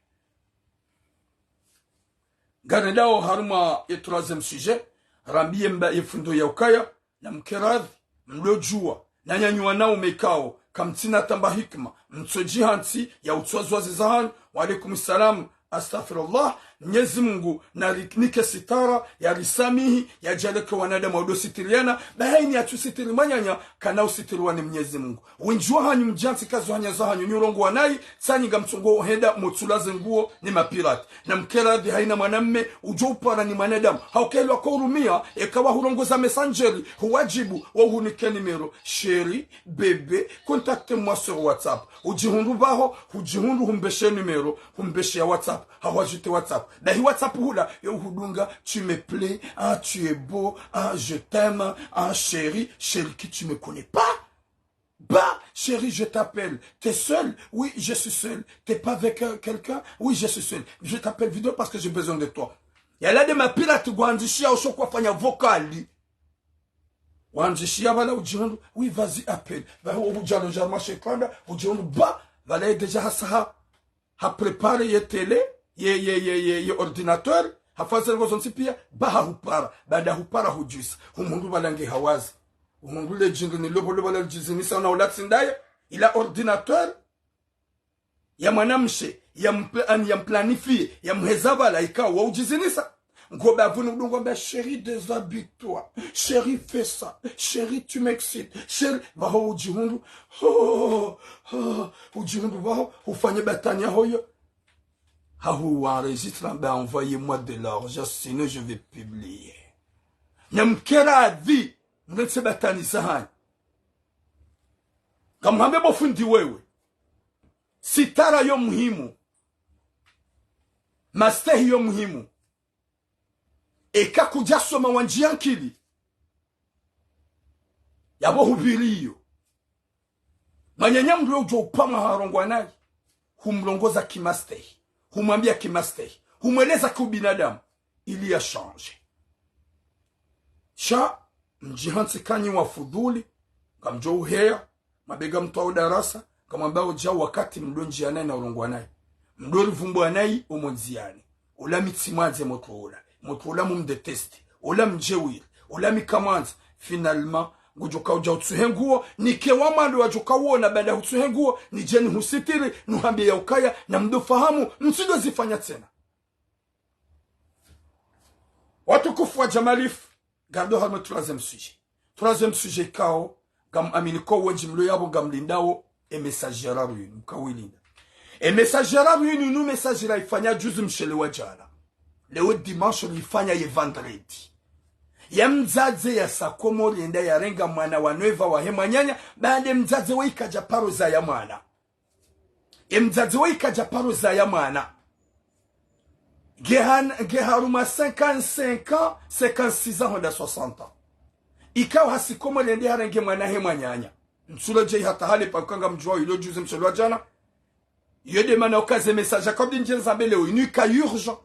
Ganedao haruma ya troisième sujet, rambie mba yefundo ya ukaya, na mkeradhi, mlojua, na nyanyua nao mekao, kamtina tamba hikma, mtsojihansi ya utwazwazi zahan, wa alaikum salam, astaghfirullah. Mwenyezi Mungu na nike sitara ya risamihi ya jaleke wanadamu wadositiriana bahaini ya tusitiri manyanya kana usitiriwa ni Mwenyezi Mungu winjua hanyu mjansi kazi hanya za hanyu nyurongo wanai sanyiga mtungo henda motulaze nguo ni mapirati na mkeradhi haina mwanamme ujopara ni mwanadamu haukelwa kwa urumia ekawa hurongo za messengeri huwajibu wa uhunike nimero sheri bebe contacte moi sur WhatsApp ujihundu baho ujihundu humbeshe nimero humbeshe ya WhatsApp hawajite WhatsApp Dahi WhatsApp hula yo hudunga tu me plais, ah tu es beau, ah je t'aime, ah chérie, chérie qui tu me connais pas. Bah, chérie, je t'appelle. T'es seul? Oui, je suis seul. T'es pas avec quelqu'un? Oui, je suis seul. Je t'appelle vidéo parce que j'ai besoin de toi. Yala de ma pirate guandishia osho kwa fanya vocali. Guandishia wala ujiundu. Oui, vas-y, appelle. Va ujalo jarma sheklanda, ujiundu ba, wala deja hasaha. Ha prepare ye tele. Ye ordinateur hafaza ngozonsi pia baha hupara baada hupara hujuisa humundu balange hawazi umundu le jindu ni lobo lobo la jizinisa na ulatsindaye ila ordinateur ya mwanamshe ya planifier ya mhezaba la ikawa ujizinisa ngoba avunu udongo ba chérie déshabille-toi chérie fais ça chérie tu m'excites chérie baho ujihundu ujihundu baho ufanye batanya hoyo Hahu enregistre, ben envoyez-moi de l'argent, sinon je vais publier. Nyamkera vi, mnetse batani sahani. Kamhambe bofundi wewe. Sitara yo muhimu. Mastehi yo muhimu. Eka kujasoma wanjiankili. Yabo hubiriyo. Manyanyamdu ujo upama harongwa nayi. Humlongoza kimastehi. Humwambia kimastehi, humweleza kubinadamu ili ya change. Sha mjihansi kanyi wa fudhuli kamjo uhea mabega mtu wa darasa kamwambia ujao wakati mdonji anaye na urongwa naye mdori vumbu anaye umonziani ula mitsimaze motola mumdetesti ula mjewiri ula mikamanzi finalement ngujoka uja utsuhenguo nike wamando wajoka wona baada utsuhenguo ni jeni husitiri nuhambi ya ukaya na mdofahamu msido zifanya tena watu kufu wa jamalifu gado harme troisième sujet kao gam aminiko wenji mlo yabo gam lindao e messagera ruinu mkawilinda e messagera ruinu nu messagera ifanya juzi mshele wajana leo dimanche ifanya ye vendredi ya mzaze ya sakomo lienda ya renga mwana wa neva wa hemanyanya baade mzaze wa ikaja paro za ya mwana mzaze wa ikaja paro za ya mwana geharuma 55 ans 56 ans honda 60 ans ikawa hasikomo lienda ya renga mwana hemanyanya nsula jay hata hali pa kanga mjua ilo juzi mshelwa jana yede mana okaze message comme dinjen zambele o inu ka urgent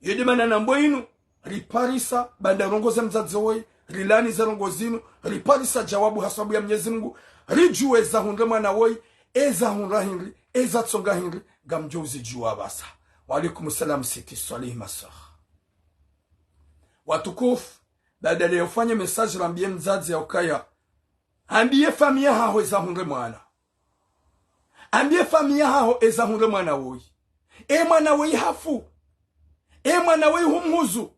yede mana nambo inu riparisa banda rongoza mzazi woi rilani za rongozinu riparisa jawabu hasabu ya Mwenyezi Mungu rijue za hundre mwana woi eza hundra hindri eza tsonga hindri gamjouzi jua basa wa alaikum salam siti swalihi masah watukufu baada ya ufanye message rambie mzazi ya ukaya ambie familia hao eza hundre mwana ambie familia hao eza hundre mwana woi mwana woi hafu mwana woi humhuzu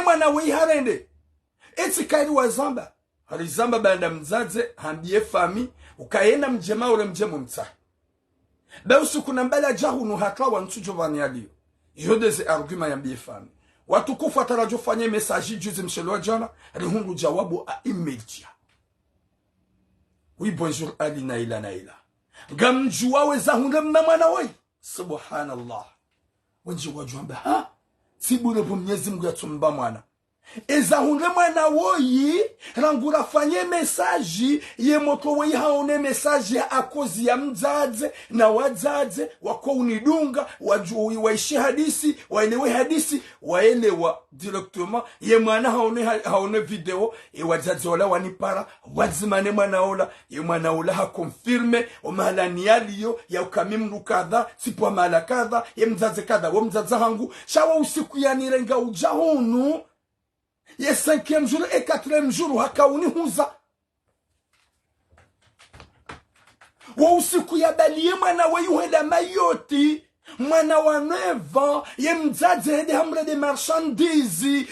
mwana wei harende eti kairi wa zamba hari zamba banda mzaze hambie fami ukaenda mjema ule mjemu mta bausu kuna mbala jahunu hatwa wa ntujo vani alio yode ze argument yambie fami watukufu atarajo fanye message juzi mshelo jana rihundu jawabu a immedia oui bonjour ali naila gamjua weza hunde mna wei subhanallah wenji wajwamba ha sibure po Mwenyezi Mungu yatumba mwana eza hunde mwana woyi rangura fanye message ye moto wei haone message akozi ya mzaze na wazaze wako unidunga wajui waishi hadisi waelewe hadisi waelewa directement ye mwana haone video ye wazaze wala wanipara wazimane mwana ola ye mwana ola hakonfirme omala nialiyo ya ukamimru kadha sipo mala kadha ye mzaze kadha wa mzaze hangu shawa usiku yanirenga ujahunu ye 5e jour et 4e jour hakauni huza wa usiku ya balie mwana weyuhenda mayoti mwana wa neva ye mzazi hede hamre de marchandise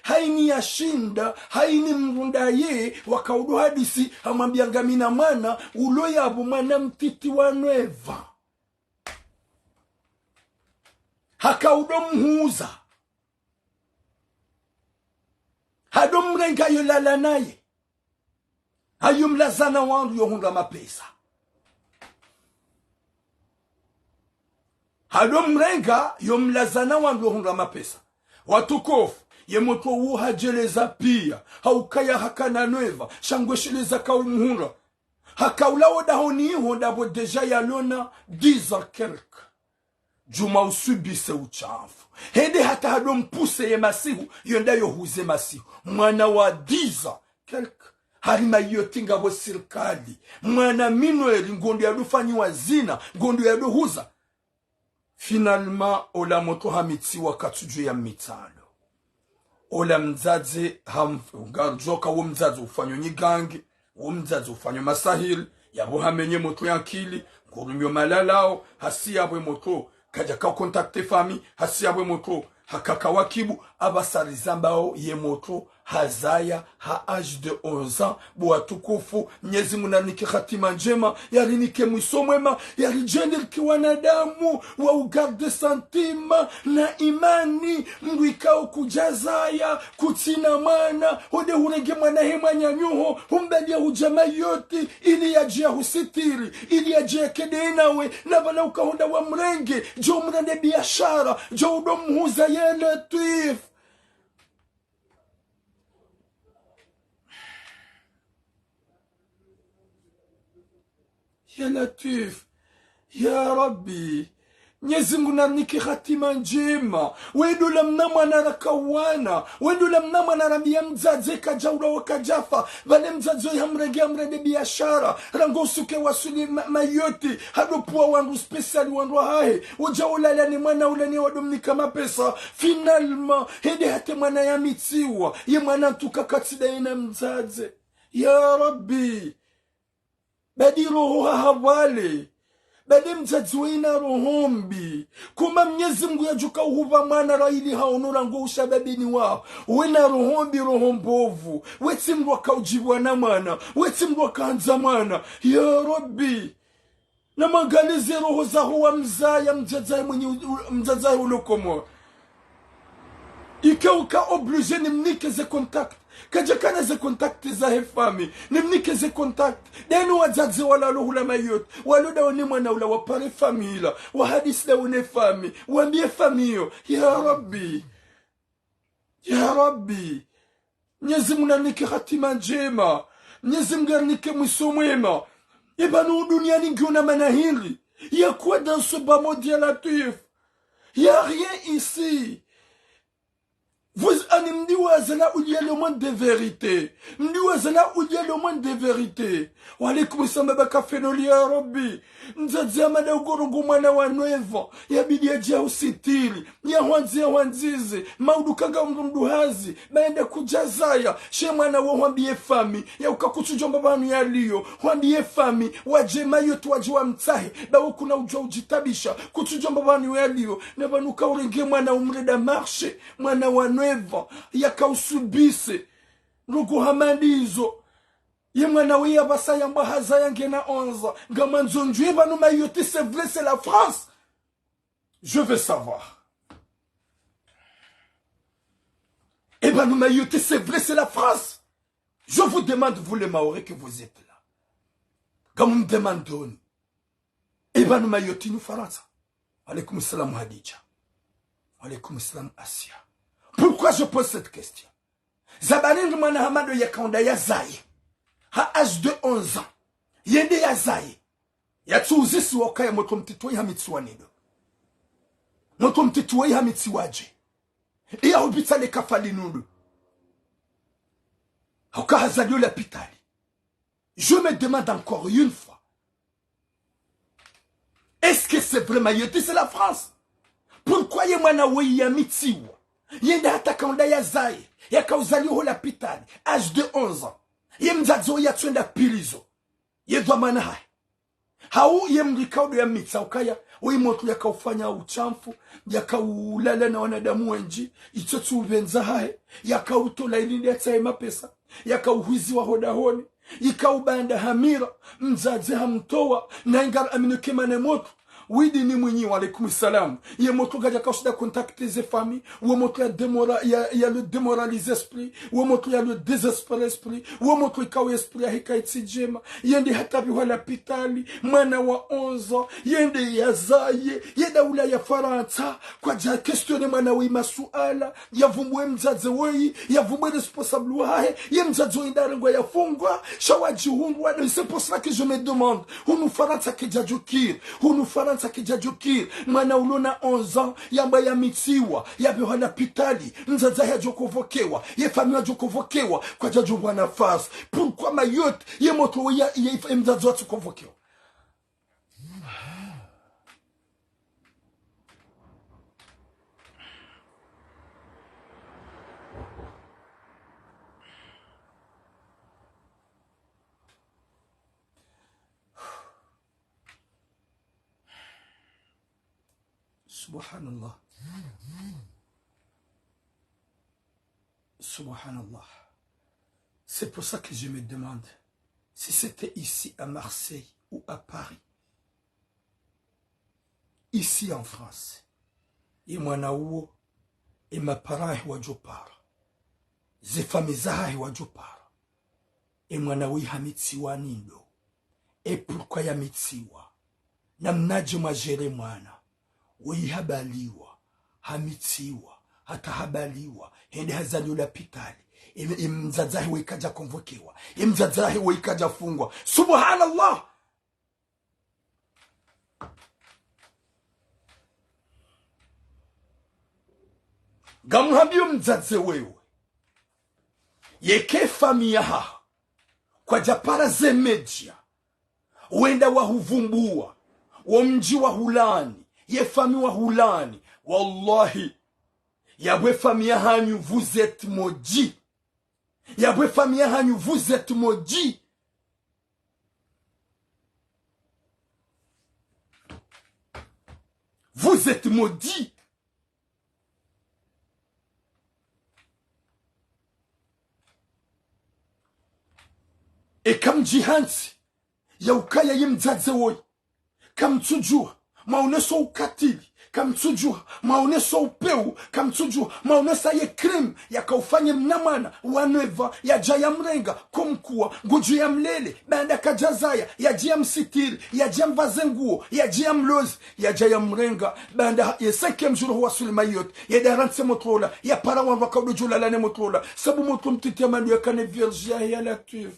haini ya shinda haini mrunda ye wakaudu hadisi hamambianga mina mwana ulo yabu mwana mtiti wa neva hakaudo mhuza hadom renga yolala naye hayumlazana wandu yohunda mapesa hadom renga yomlazana wandu yohunda mapesa watukofu ye moto wu hajeleza pia haukaya hakana neva shangwesheleza kaumuhunda hakaulawo dahoni honda bo deja yalona 10 ans quelque juma usubise uchafu hende hata hadom puse ye masihu yonda yohuze masihu mwana wa 10 ans quelque harima yotinga bo sirkali mwana minweri ngondo yadufanyiwa zina ngondo yaduhuza finalement ola moto hamitiwa katuju ya mitalo ola mzazi hamfugarjoka wo mzazi ufanyo nyigangi wo mzazi ufanyo masahili yabo hamenye moto yankili kurumyo malalao hasi yabo moto kaja ka contacte fami hasi yabo moto hakaka wakibu abasarizambao ye moto hazaya ha age de 11 ans buatukufu Mwenyezi Mungu nanike khatima njema yarinike mwiso mwema yarijende kiwanadamu wa ugarde santima na imani mndu ikao kujazaya kutina mwana hode hurenge mwana hemanya nyuho humbelia hujama yote ili yajia husitiri ili yajia kedenawe na bana ukahonda wa mrenge jo mrende biashara jo udomhuza ya latif ya latif ya rabbi Mwenyezi Mungu nanike khatima njema wendo lamna mwana rakawana wendo lamna mwana rabia mzaze kajaura wakajafa vale mzaze hamrege biashara rango suke wasuli mayoti hadopua wandu special wandu hae uja ulala ni mwana ulani wadomni kama pesa finalement hede hate mwana ya mitiwa ye mwana tukakatida ina mzaze ya rabbi badiruhu hawale bade mzazi weina rohombi kuma Mwenyezi Mungu yajuka uhuva mwana raili haonora ngo ushababini wao wena rohombi rohombovu weti mru akaujibwa na mwana weti mru akaanza mwana ya Rabbi na magalize roho za huwa mzaya mzazae ulokomo ikauka oblige nimnike ze contact kajakana ze contact za hefami nimnike ze contact denu wazazi wala lohula mayot waloda wani mwana ula wapare famila wahadisi da wane fami wambie famiyo ya Rabbi Mwenyezi Mungu nanike hatima njema Mwenyezi Mungu nanike mwiso mwema ebanu duniani ngiona manahili ya quoi dans ce bas mot Dieu latif ya rien ici. Vous m'diwazana où il y a le moins de vérité. M'diwazana où il y a le moins de vérité. Wa alaikum salam baka fenoli ya Rabbi. Nzadzama na ugorogo mwana wa Nueva. Ya bidi ya jia usitili. Ya wanzize. Maudu kanga mduhazi. Maenda kujazaya. She mwana wa wambie fami. Ya ukakuchujomba banu ya liyo. Wambie fami. Wajema yotu wajua mtahe. Bawo kuna ujua ujitabisha. Kuchujomba banu ya liyo. Na banu kaurenge mwana umreda marche. Mwana wa Nueva. Ya kausubise. Rugu hamadizo. Ye mwana we yabasa yamba haza yange na 11. Gama nzonjwe banu mayote c'est vrai c'est la France. Je veux savoir. Et banu mayote c'est vrai c'est la France. Je vous demande vous les Maoris que vous êtes là. Gama me demandons. Et banu mayote nous France. Alaykoum salam Hadija. Alaykoum salam Asia. Pourquoi je pose cette question? Zabanin mwana hamado ya kaunda ya zaye. Ha âge de 11 ans. Yende ya zaye. Ya tuuzisi wakaya moto mtituwa ya mitsuwa nido. Moto mtituwa ya mitsuwaje. Iya hubitale kafali nundu. Hauka hazalio la pitali. Je me demande encore une fois. Est-ce que c'est vraiment yete c'est la France? Pourquoi ye mwana wei ya mitsuwa? Yende hata kaunda ya zaye. Ya kauzalio la pitali. Âge de 11 ans. Ye mzazo ya tuenda pilizo. Ye dhamana hai. Hau ye mrikaudo ya mitsa ukaya. Ui motu ya kaufanya uchamfu. Ya kaulala na wanadamu wenji. Ichotu uvenza hai. Ya kautola ilindi ya taima pesa. Ya kauhuizi wa hodahoni. Ikaubanda hamira. Mzazi hamtoa. Na ingara aminukemane motu. Widi ni mwenye wa alaikum salam. Ye moto gaja kaushida contacter ses familles. Ou moto ya le démoraliser esprit. Ou moto ya le désespérer esprit. Ou moto ya kawe esprit ya hika itijema. Yende hatabi wala pitali. Mana wa 11 ans. Yende ya zaye. Yenda ula ya Faransa. Kwa ja questione mana wa masuala. Ya vumbwe mzaze wei. Ya vumbwe responsable wahe. Ye mzaze wei ndarengwa ya fungwa. Shawaji hungwa. C'est pour cela que je me demande. Hunu Faransa keja jukir. Hunu Faransa kijajukir mwana ulona 11 ans yamba ya mitsiwa yabe wana pitali nzaza ya jokovokewa ye famille jokovokewa kwa jaju wana fas pourquoi mayot ye moto ya mzazo watu kovokewa. Subhanallah. Subhanallah. C'est pour ça que je me demande si c'était ici à Marseille ou à Paris. Ici en France. Et moi naouo et ma parent wajopara. Ze famizaha wajopara. Et moi naoui hamitsiwa nindo. Et pourquoi yamitsiwa? Namnaje majere mwana. Habaliwa, hamitsiwa, hata habaliwa, hende hazalio la pitali, mzazahi wikaja konvokewa, mzazahi wikaja fungwa. Subhanallah! Gamuhambio mzaze wewe, yeke familia ha, kwa japara ze media, wenda wahuvumbua, wamji wa hulani, ye fami wa hulani, wallahi, yabwe fami ya hanyu vous êtes maudit. Yabwe fami ya hanyu vous êtes maudit. Vous êtes maudits. Et comme Jihansi, yaukaya yimdzadze woi, comme tsujua, maoneso ukatili, comme tsujua, maoneso upeu, comme tsujua, maonesa ye crime, yakaufanye mnamana, waneva, ya jaya mrenga, kumkua, guju ya mlele, banda kajazaya, ya jia msitiri, ya jia mvazenguo, ya jia mlozi, ya jaya mrenga, banda ye 5e jour wa sulmayot, ya darantse motrola, ya parawan wakaudu julalane motrola, sabu motrom titi amanu ya kane virgia ya latif.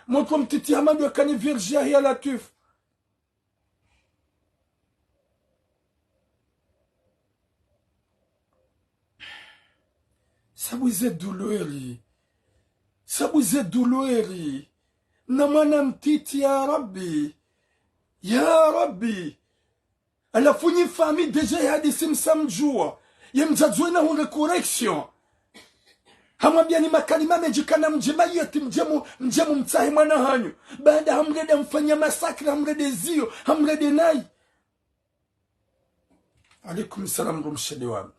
Montre mtiti Hamadou akani virgia ya latif. Sabuze doulouri. Sabuze doulouri. Namana mtiti ya Rabbi. Ya Rabbi. Alafunyi famille déjà ya disim samjua. Yemzadzwe na hunde correction. Hamwambia ni makalima mejikana mjema yeti mjemu mtahi mwana hanyu. Baada hamrede mfanya masakri, hamrede zio, hamrede nai. Alaikum salam rumshede wami.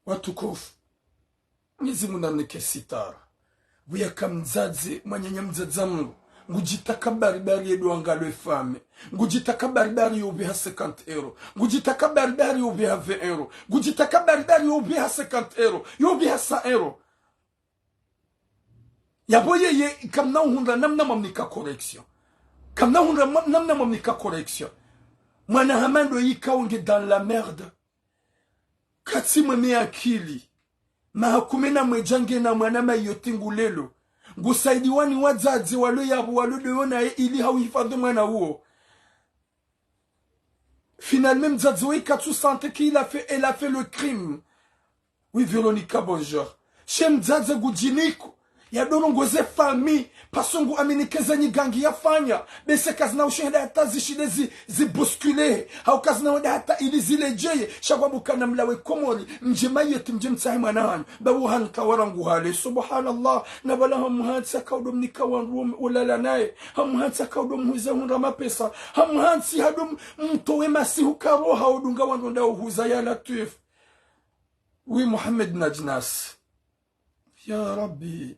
Watukufu. Nizi munanike sitara. Wiyaka mzazi, mwanyanya mzadzamu. Ngujitaka baribari yedu angalo efame. Ngujitaka baribari yobi ha 50 euro. Ngujitaka baribari yobi ha 20 euro. Ngujitaka baribari yobi ha 50 euro. Yobi ha 100 euro. Yaboye ye kamna hunda namna mamnika correction. Kamna hunda namna mamnika correction. Mwana hamando yikaonge dans la merde. Kati mweme akili. Mahakumena mwejange na mwana mayotingu lelo. Ngusaidi wani wazazi walo yabu walo deona ili hawifadhi mwana huo. Finalement mzazi wika tu sente qu'il a fait, elle a fait le crime. Oui, Véronica, bonjour. Chez mzazi gujiniku. Ya dono ngoze fami pasongu aminikeza nyigangi ya fanya bese kazina ushenda hata zishide zi boskule hau kazina wada hata ili zilejeye shagwabu kana mlawe komori mjema yetu mjemtsahi manahanyu babu hanta warangu hale subhanallah na bala hamuhansi akaudom nikawanruum ulala naye hamuhansi akaudom huze hunra mapesa hamuhansi hadum mtowe masihu karoha udunga wanronda uhuza ya latif. Oui, Mohamed Najnas. Ya Rabbi.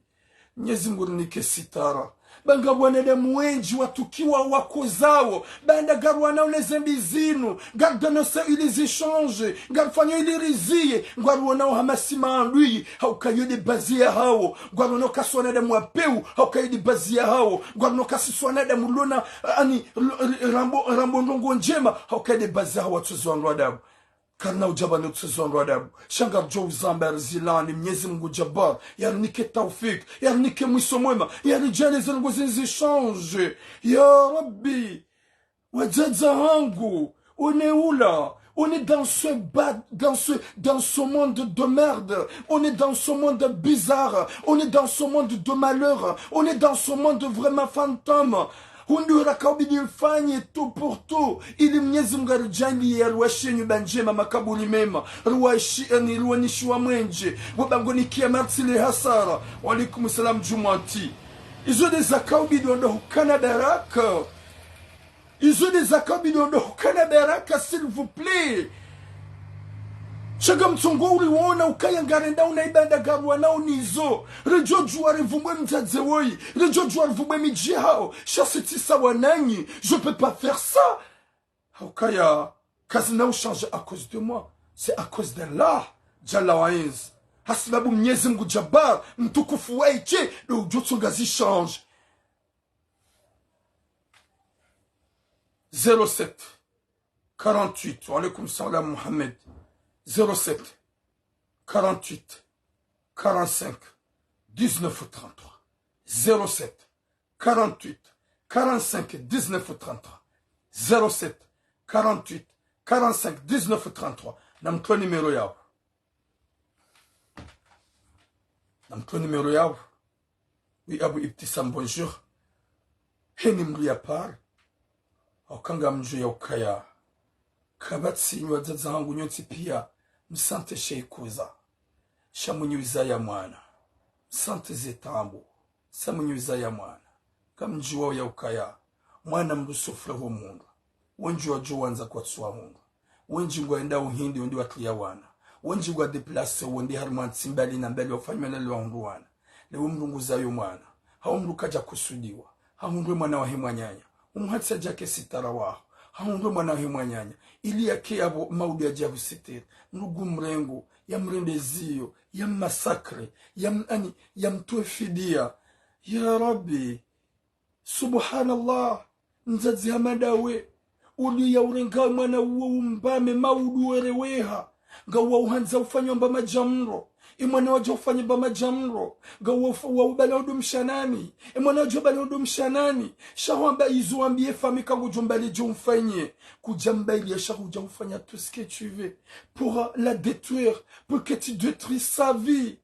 Mwenyezi Mungu nike sitara. Banga wanadamu wengi watukiwa wako zao. Banda garwana ulezembi zinu. Gardano se ilizi change. Garfanyo ilirizie. Garwana hamasima andui. Haukayode bazia hao. Garwana kaswanadamu wapeu. Haukayode bazia hao. Garwana kasiswanadamu lona. Ani rambo ndongo njema. Haukayode bazia hao watuzo adabu. Karna ujabani utsizonro adabu. Shangar Joe Zamber Zilani Mwenyezi Mungu Jabbar. Yarnike taufik. Yarnike mwiso mwema. Yarijane zangu zinzi change. Ya Rabbi. Wajadza hangu. On est où là? On est dans ce monde de merde. On est dans ce monde bizarre. On est dans ce monde de malheur. On est dans ce monde vraiment fantôme. Hundura kaubidi mfanye tu pour tout. Ili Mwenyezi Mungu arijali ya ruwashenyu banjema makaburi mema. Ruwanishi wa mwenje. Wabangoni kia martile hasara. Walaikum salam jumati. Izo de zakaubidi wanda hukana baraka. Izo de zakaubidi wanda hukana baraka s'il vous plaît. Chaga mtongo uliwona ukaya ngarenda unaibanda garwa na unizo. Rejo juwa revumwe mtadze woi. Rejo juwa revumwe miji hao. Chasiti sawa nanyi. Je peux pas faire ça. Ukaya kazi na change à cause de moi. C'est à cause d'Allah. Jalla waiz. Hasibabu Mwenyezi Mungu Jabbar. Mtukufu waiche. Le ujotu ngazi change. 07 48. Wa alaikum salam Mohamed. 07 48 45 19 33 07 48 45 19 33 07 48 45 19 33 Namtwa numéro yao. Namtwa numéro yao. Oui, Abu Ibtisam, bonjour. Heni mria par. Okanga mju ya ukaya. Kabatsi nywazaza hangu nyonsi pia. Msante sheikuza. Shamunyuiza ya mwana. Msante zetambu. Samunyuiza ya mwana. Kamjuwa ya ukaya. Mwana mrusufle hu mungu. Wenju wa juwanza kwa tsuwa mungu. wenji ngwaenda uhindi undi watlia wana wenji ngwa deplace undi harman simbali na mbali wafanywa na liwa unduwana lewe mrungu zayo mwana hao mrukaja kusudiwa hao ndwe mwana wa himwanyanya umhatsa jake sitara waho hao ndwe mwana wa himwanyanya ili yake abo maudi ya jabu sitira ndugu mrengu ya mrembeziyo ya masakre ya mtue fidia ya Rabbi subhanallah nzazi hamadawe uli ya urenga mwana uwa umbame maudu wereweha nga uwa uhanza ufanywa mba majamro imwana wajo ufanya mba majamro nga uwa ubala udumshanani imwana wajo ubala udumshanani shahwamba izu wambie famika ngujumbali jo mfanye kujamba ili ya shahu ja ufanya tout ce que tu veux pour la détruire pour que tu détruises sa vie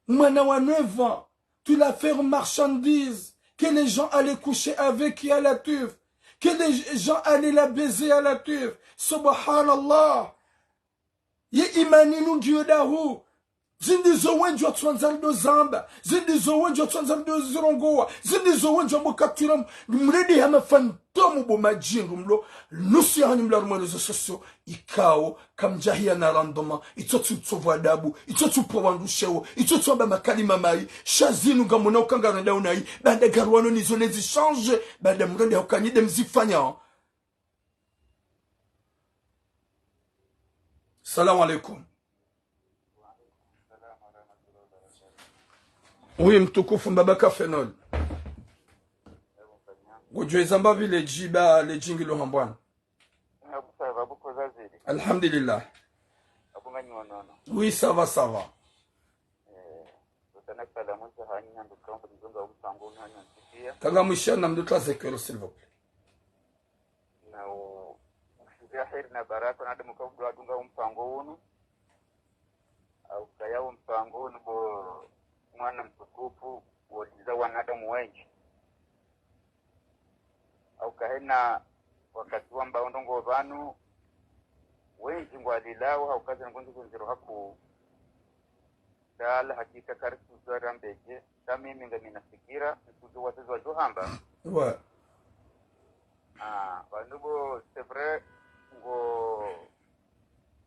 mwana wa 9 ans tu l'as fait en marchandise que les gens allaient coucher avec et à la tuf que les gens allaient la baiser à la tuf subhanallah ye imani nungiyo dahu zindizo wenjo twanzaldo zamba zindizo wenjo twanzaldo zirongoa zindizo wenjo mukatira mredi hama fantomu bo majingu mlo nusu ya hanyu mla rezo sosio ikao kamjahia na randoma itotu tsovu adabu itotu powandushewo itotu amba makalima mai shazinu gamona ukanga renda unai banda garwano nizonezi change banda mredi haukanyide mzifanya. Salamu alaikum. Oui, mtukufu mbabaka fenol. Gujwe zamba vile jiba le jingi lo hambwana. Alhamdulillah. Oui, ça va, ça va. Kanga mwishana mdutra zekero, s'il vous plaît. Na baraka na demu kwa dunga umpango unu au kaya umpango unu bo mwana mtukufu woliza wanadamu wengi au kahena wakati wamba ondongo vanu wengi ngwalilawo au kaza ngonzi kunziro haku dala hakika karisu zara mbeje kami minga minafikira nsudu wazazi wa johamba ouais banubo c'est vrai ngo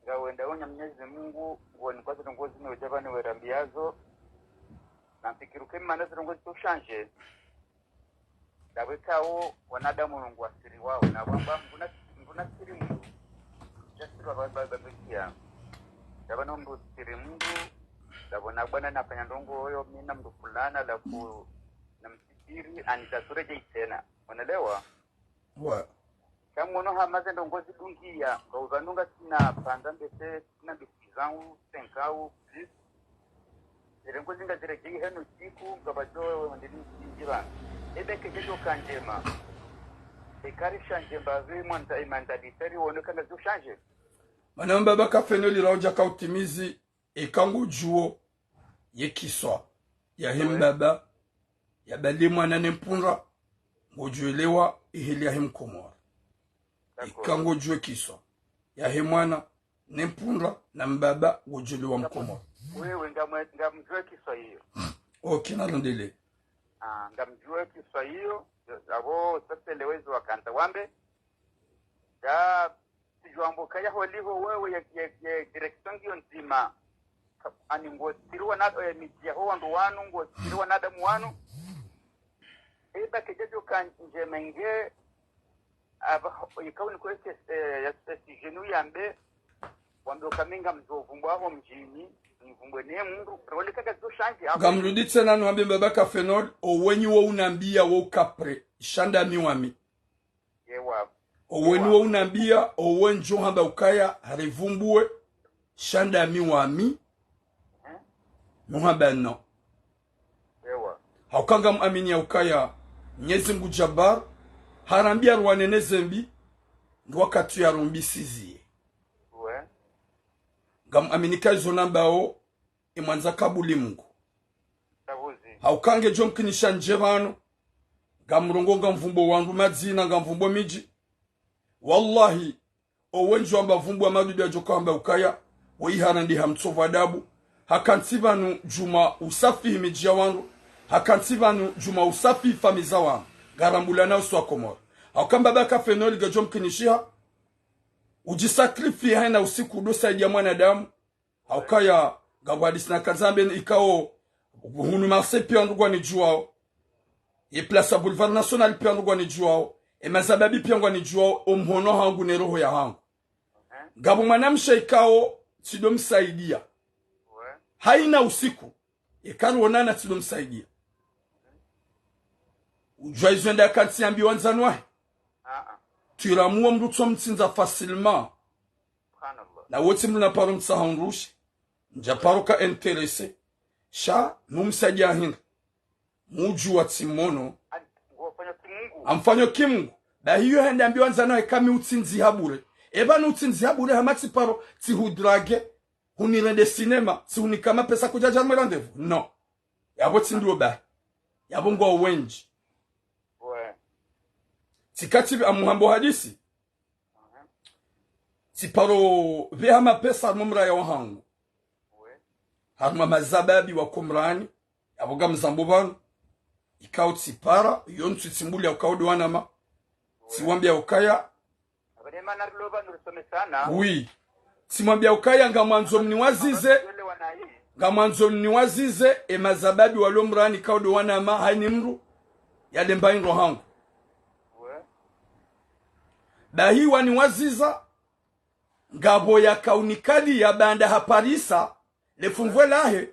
ngawenda wonya Mwenyezi Mungu ngo ni kwa ngozi ni wajabani werambiazo na mfikiruke mana zirongozi to change dabekao wanadamu ngo asiri wao na bamba nguna siri Mungu jasiri baba babekia dabana ndo siri Mungu dabona bwana nafanya ndongo hoyo mina mtu fulana la ku na msiri anitatureje tena unaelewa ouais kama uno hamaze ndongozi dungia ngauzanunga sina panda mbese sina bisizangu senkau please irengozi ngazirejei heno siku ngabajo ndini njira ebe kejejo kanjema ekari shanje mbavi mwanta imandalitari wonekana zo shanje manamba baka fenoli raoja ka utimizi ekangu juo yekiswa ya himbaba ya bali mwana nempunra ngojuelewa ihili ya himkomora ikango jwe kiswa ya hemwana nempunda na mbaba wojuli wa mkomo wewe ngamjwe kiswa hiyo okay narondele ngamjwe kiswa hiyo abo sasa lewezi wakanta wambe ya tijwambo kaya holiho wewe ya direction hiyo nzima ani ngosiriwa na media ho wandu wanu ngosiriwa na damu wanu eba kejejo kanje menge ikauni kweke sijenu yambe wambe ukaminga mzovumbwa aho mjini mvumbwe ne mungu role kaka zo shangi ngamruditse nanu wambe mbabaka fenol owenyi wo unambia wo kapre shanda miwami yewa owenyi wo unambia owenjo hamba ukaya harivumbwe shanda miwami muhamba no yewa haukanga muamini ya ukaya Mwenyezi Mungu Jabbar harambia rwanene zembi wakati ya rumbi sizie we ngam aminika izo nambao imwanza kabuli Mungu tabuzi haukange jo mkinisha njebano ngamrongo ngamvumbo wangu madzina ngamvumbo miji wallahi owenjo amba vumbo amadudu ya joko amba ukaya waihana ndi hamtsovu adabu hakantsivanu juma usafi miji ya wangu hakantsivanu juma usafi famiza wangu garambula na uswa komoro haukamba baka fenoli gajo mkinishia ujisakrifie haina usiku dosaidia mwanadamu haukaya gabwadisi na kazambe ikao hunu Marseille pia ndugwa ni juao e Place Boulevard National pia ndugwa ni juao e mazababi pia ndugwa ni juao omhono hangu ne roho ya hangu gabu mwanamsha ikao sidomsaidia haina usiku ekaru onana sidomsaidia ujwa izwenda kanti ambi wanzanwa tuiramuwa mruto mtinza facilement na wote mna paro mtsahanrushi njaparo ka interesse sha numsaidia hinga muju wa timono amfanyo kimungu ba hiyo hende ambi wanzanwa kami utsinzi habure eba nutsinzi habure hamati paro tihudrage hunirende cinema si hunikama pesa kujaja mwe rendezvous non yabo tsinduo ba yabo ngo wenji tikati amuhambo hadisi tiparo vehama pesa mumra ya wahangu harma mazababi wa kumrani yaboga mzambo banu ikao tipara yontu timbuli ya ukaudu wanama tiwambia ukaya oui simwambia ukaya ngamwanzo mniwazize e mazababi walomrani kaudu wanama haini mru yale mbainro hangu bahi waniwaziza ngabo ya kaunikali ya banda haparisa lefungwe lahe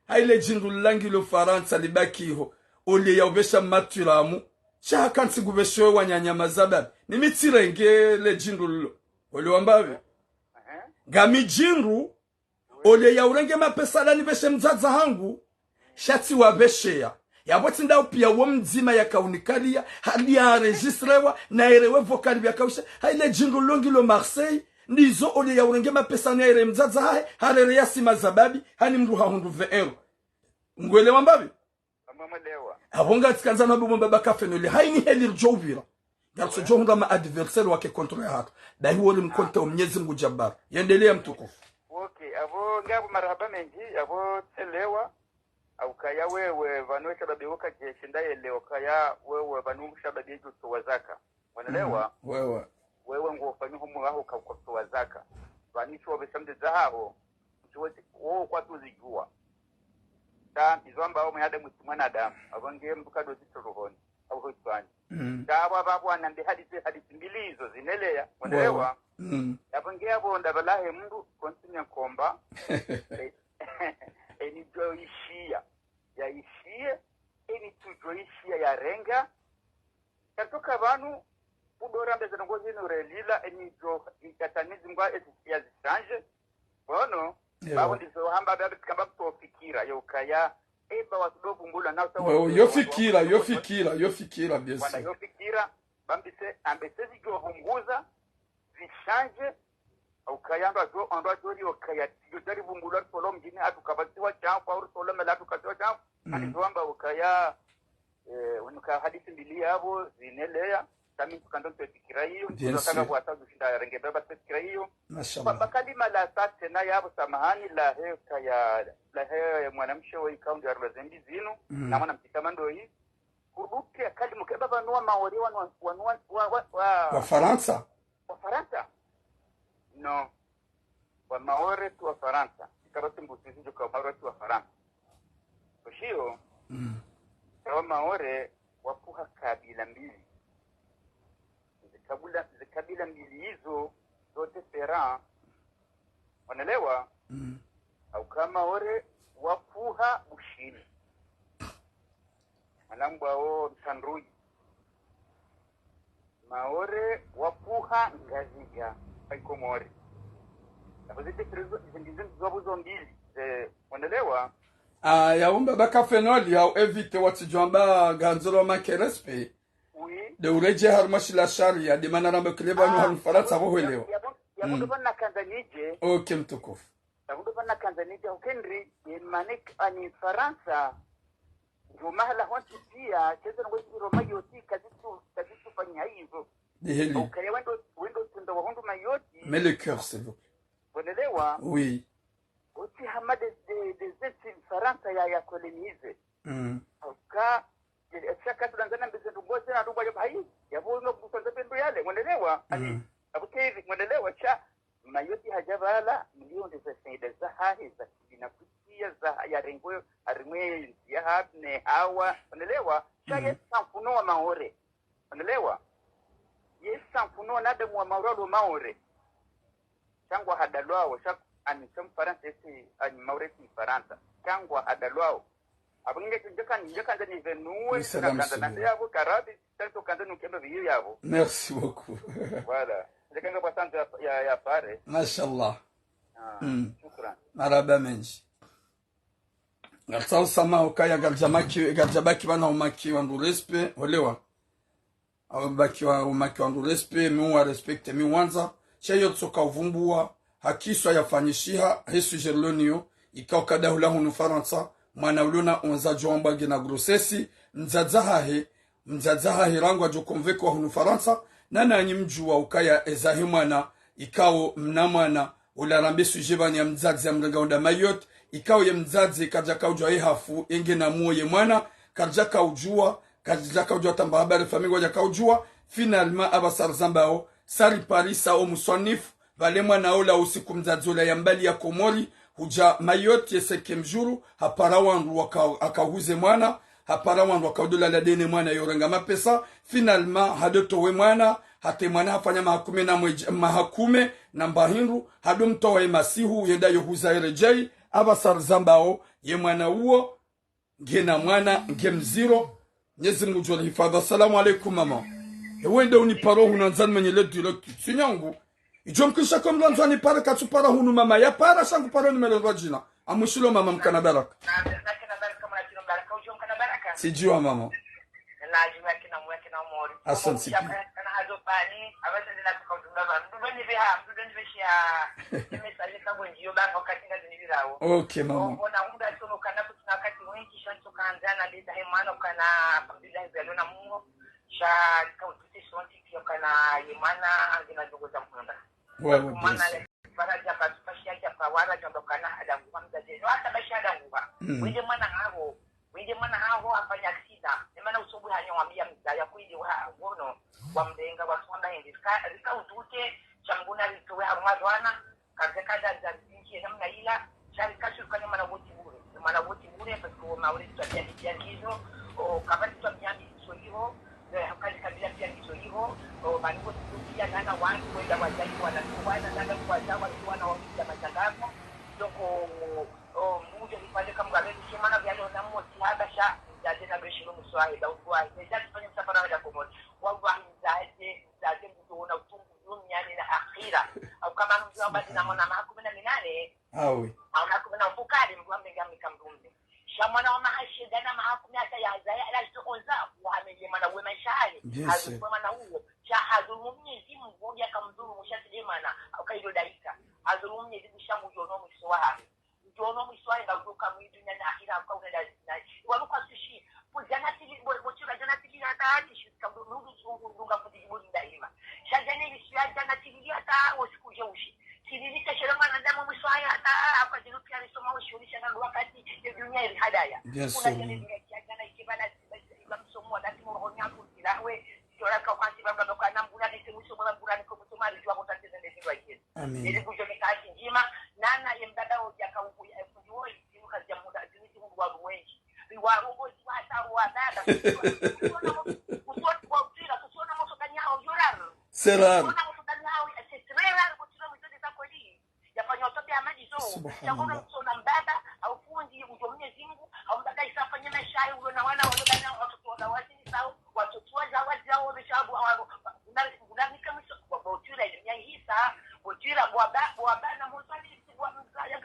haile jindu langi lo Faransa libakiho ole ya ubesha maturamu cha kanti gubesho wanyanya mazababi nimitirenge le jindu lo ole wambabe gami jindu ole ya urenge mapesa lani beshe mzaza hangu shati wabeshea yaboti ndao pia wo mzima ya kaunikalia hali ya registrewa na erewe vokali vya kausha haile jindu longi lo Marseille ndizo ole ya urenge mapesa na ere mzaza hae harere ya sima zababi hani mru hahundu ve ngwele wambabi abonga tikanza na bumba baka fenole haini heli rjovira garso jonga ma adversaire wake kontrole hatu dahi wole mkonte mnyezi Mungu jabbar yendelea mtukufu okay abo ngabu marhaba mengi abo telewa au kaya wewe vanwe shababi woka jeshi ndaye leo kaya wewe vanu shababi yetu tuwazaka wanaelewa wewe ngo fanyu humu aho kwa tuwazaka vanisho wabesamde zaho tuwezi wao kwa tuzijua ta izwamba au mwana mwana Adam abange mbuka dozi rohoni au hoitwani dawa babu anande hadithi mbili hizo zinelea wanaelewa abange abo ndabalahe mndu kontinya komba eni joishia ya ishie eni tujoishia ya renga katoka vanu udora mbeze ngozi ni relila eni jo ikatanizi ngwa ya zisanje bono babu ndizo hamba babu kamba kutofikira yokaya eba watudovu mbula na utawa yofikira biesi wana yofikira bambise ambesezi jo hunguza zishanje ukayamba zo ando jori ukaya yodari bumbula tolo mjini atukabatiwa changu au tolo mela tukatiwa changu alizwamba ukaya unuka hadithi mbili yabo zinelea kami tukando tufikira hiyo tunataka kuata kushinda renge baba tufikira hiyo bakali mala sasa na yabo samahani la he kaya la he mwanamshe wa ikaunti ya Rwazembi zinu na mwana mtikamando hii kuruke kali mkeba banua maori wa Faransa no wa maore tu wa Faransa ikabati mbusizi kwa maore tu wa Faransa kushio wa maore wapuha kabila mbili kabila mbili hizo zote Ferran wanaelewa au kama ore wapuha ushini malangwa o Mtandrui maore wapuha ngaziga haiko more hapo zite krizo ndizo zobuzo mbili wanaelewa yaumba baka fenoli au evite watijwamba ganzoro makerespe de ureje harmashi la sharia de manaramba kleba no har Faransa bo helewa yabudo bana kanzanije okay mtukufu yabudo bana kanzanije ukendri manik ani Faransa ndio mahala honti pia chezo ngo Roma yoti kazitu fanya hivyo deheli okay wendo tunda wahundu mayoti mais le cœur s'il vous plaît wanaelewa oui oti hamade de Faransa ya kolonize ka chaka tunangana mbeze ndongoze na ndumba ya bai yabo no kusanza pendo yale mwendelewa ali abukezi mwendelewa cha hahe za kibinakutia za ya rengo arimwe ya hapne hawa unaelewa shaye samfuno wa maore unaelewa yesamfuno na de wa maoro maore changwa hadalwao shak anisem faransa ese ani maore si faransa changwa hadalwao abunge njaka ndani venue na kanda yabo karabi tanto kanda nukemba biyo yabo. Merci beaucoup. Voilà. Ndekanga basante ya pare. Mashallah. Shukran. Maraba menji. Ngatsa sama ukaya garjabaki bana umaki wandu respe olewa. Au baki wa umaki wandu respe mi wa respecte mi wanza cheyo tsoka uvumbua hakiswa yafanyishiha hesu jerlonio ikaukada hulahu nufaransa mwana uluna onza joambage na grossesi mzadzaha rangu ajokonvekwa hunu faransa nana anyi mjua ukaya ezahi mwana ikao mnamwana ularambe sujebani ya mzadzi ya mrenga onda mayot ikao ye mzadzi kajaka ujua hafu enge na muo ye mwana kajaka ujua tamba habari famigo jaka ujua finalma abasar zambao sari parisa o muswanifu vale mwana ola usiku mzadzi ola ya mbali ya komori huja mayoti yeseke mjuru hapara wandu akahuze mwana hapara wandu akaudola la dene mwana yorenga mapesa finalma hadotowe mwana hate mwana hafanya mahakume na mbahinru hado mtowe masihu yenda yohuza erejei abasar zambao ye mwana uo ngena mwana ngemziro nyezi mujole hifadha. Assalamu alaikum mama wende uniparo hunanzani menye le direct sinyangu ijomkisha komla nzani para katsupara hunu mama ya para sangu para numero rajina amushilo mama mkana baraka sijua mama asan sipi okay mama wewe baraja pasipashia ya pawara jondokana hada nguva mzaje hata bashi hada nguva wende mwana hao afanya aksida nemana usobu hanyawambia mzaya kuili wono wa mdenga wa sonda hindi rika utute changuna ritowe harumadwana kazekada za zinchi namna ila shari kashu kanya mana woti bure pasiku maure tutabia kizo kabati tutabia kizo hiyo hakali kabila pia kizo hiyo maniko tukia nana wanu kwenda wajai wanatuwana nana kuwazawa tuwana wamija matangamo doko muje nipande kama gale kimana vyalo na moti hada sha jaje na beshiro muswahi da ukwa ndio tufanye msafara wa komoni wallahi zaje mtuona utungu duniani na akhira au kama mtu abadi na mwana mahakuma na minane awe au mahakuma na ufukari mkwambe ngami kamrumbe shamwana wa mahashida na mahakuma hata ya zaya ala tuonza wameje mana wema shahali hazuma mana huo cha hazumumnyezi mmoja kamdhuru mshatimana au kaido daika hazumumnyezi bishamu jono mswahi jono mswahi ngaruka mwidunya na akhira kwa una na waluka sushi kujana tili bochura jana tili hata hati shika ndugu ndunga kujibu daima shajana ili shajana tili hata usikuje ushi tililika shalama na damu mswahi hata hapa dilupia nisoma ushulisha na wakati ya dunia ili hadaya kuna jana ikibana msomo na timu ronya kutilawe sura kwa kwanza baba ndo kana mbuna ni msomo na mbuna ni kumsoma alijua kutatiza ndio hiyo ili kujoka kazi njima nana yemdada ojaka huko ya fujo hiyo kazi ya muda ziniti mungu wa wengi riwarongo hata wadada kutoa kwa utira kusiona moto kanyao yoraro seraro moto kanyao seraro kutoa mtoto zako hii yafanya utope ya maji zo yakona msona mbaba au fundi ujomne zingu au mbaba isafanya na shai ulo na wana wadana watoto wa wazi sawa watoto wa zawadi zao wameshabu unanika mso kwa utira ya hisa utira bwaba na moto ni kwa mzaya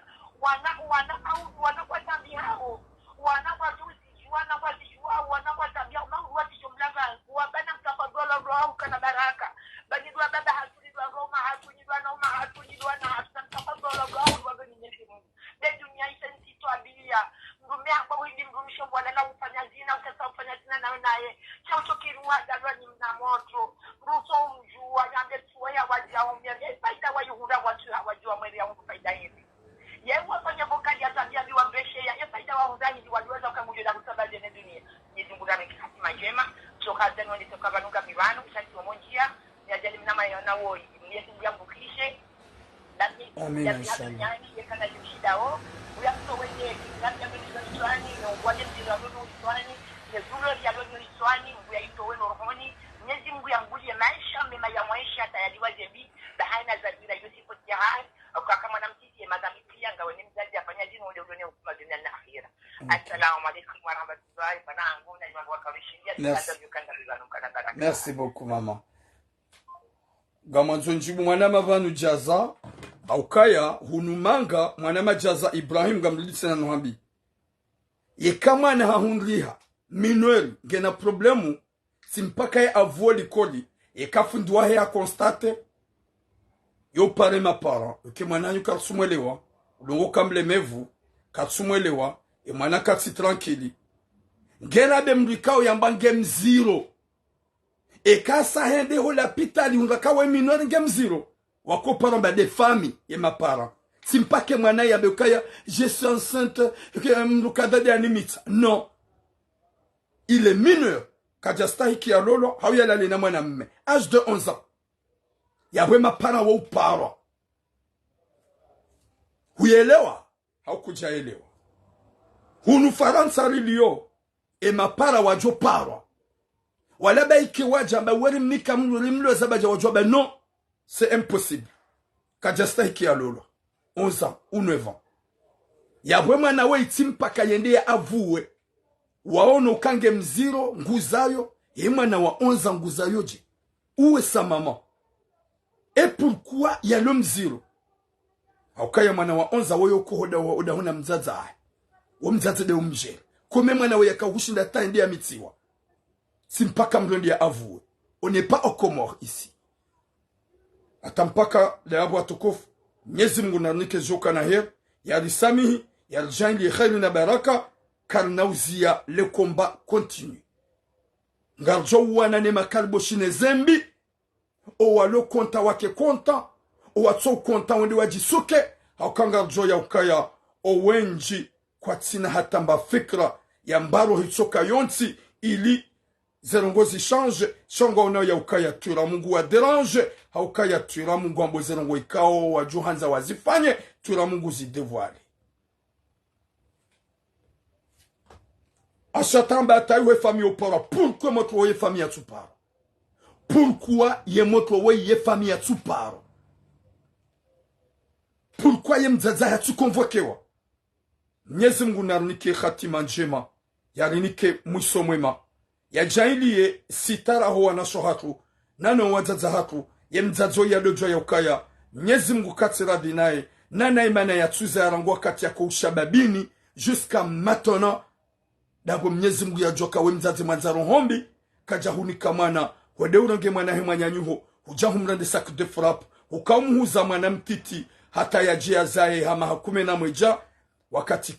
wana kwa tabia hao wana kwa juzi wana kwa jua wana kwa tabia au watu mlanga wabana mtakadola roho kana baraka bali dua baba hatuni dua Roma hatuni dua na hatuni dua na hatutakadola roho wabani nyeti Mungu de dunia isensi to abilia ngumia kwa windi mrumisho bwana na ufanya zina ukafanya zina naye cha utokirua dalwa ni mna moto ruso mjua yambe tuwa wajao mbele faida wa yuhura watu hawajua mwili yangu faida hivi yeye wafanya bokali atambia biwa mbeshe ya faida wa udani waliweza kumuja na kusabaje na dunia nizungura mikati majema toka tano ni toka banuka bivano shati wa monjia ya jali mnama yana woi yetu yangu kishe amina inshallah yakana shida o Yezulo ya leo iswani Mungu ya itowe rohoni Mwenyezi Mungu yangulie maisha mema ya maisha tayariwa jebi bahana za bila yusipo jahai au kama namtiti madhambi pia ngawe ni mzazi afanya dini ule ule ukuma dunia na akhira. Assalamu alaykum wa rahmatullahi wa barakatuh. Na mambo akawishindia tukanda. Merci beaucoup mama. Gamanzo njibu mwanama vanu jaza aukaya hunumanga mwanama jaza Ibrahim gamlidise na nuhambi ye kama na hahundriha minweri ngena problemu simpaka ya avuo likoli ye kafundua ya constate yo pare ma parent ke mwana yu katsumwelewa ulongo kamlemevu katsumwelewa e mwana katsi tranquille ngena bemrikao yamba ngem zero e kasa hende ho l'hôpital unga we minori ngem zero wako parent ba des familles et ma parent simpake mwana ya bekaya je suis enceinte que mrukada de animite non il est mineur kajasta hiki ya lolo hawya la lena mwana mme âge de 11 ans ya wema parent wa uparo huelewa haukujaelewa hunu faransa rilio e mapara wajo parwa wala baiki wajamba weri mnika mlo zabaja wajo non c'est impossible kajasta hiki ya lolo 11 ans ou 9 ans ya wema na we itimpa kayende ya avuwe waono kange mziro nguzayo yema na wa 11 ans nguzayo je où est sa maman et pourquoi ya le mziro aukaya mwana wa 11 ans woyo kohoda wa udahuna mzaza wa mzaza de umje kome mwana wa yakahushinda tande ya mitiwa simpaka mlondi ya avuwe on n'est pas au Comores ici atampaka le abo atukufu Mwenyezi Mungu nanike joka na her ya risamihi ya jangi khairu na baraka karnauzia le combat continue ngarjo wana ne makalbo shine zembi o walo konta wake konta o watso konta wende wajisuke hakangarjo ya ukaya o wenji kwa tina hatamba fikra ya mbaro hitsoka yonti ili zerongozi change shongo ono ya ukaya tura Mungu wa derange haukaya tura Mungu ambo zerongo ikao wa juhanza wazifanye tura Mungu zidevoile ashatamba ataiwe famille opora pourquoi motro ye famille atsuparo pourquoi ye motro ye famille atsuparo pourquoi ye mzaza hatsukonvokewa Mwenyezi Mungu narnike khatima njema yarinike mwiso mwema ya jailiye sitara ho wanasho hatu nano wazaza hatu ye mzazo ya dojo ya ukaya Mwenyezi Mungu katsira dinae nana imana ya tuza ya rangwa kati ya kushababini jusqu'à maintenant dago Mwenyezi Mungu ya joka we mzazi manzaro hombi kaja hunika mwana wade urange mwana he mwanyanyuho hujahu mrande sac de frappe ukaumuhuza mwana mtiti hata ya jia zae hama hakume na mweja wakati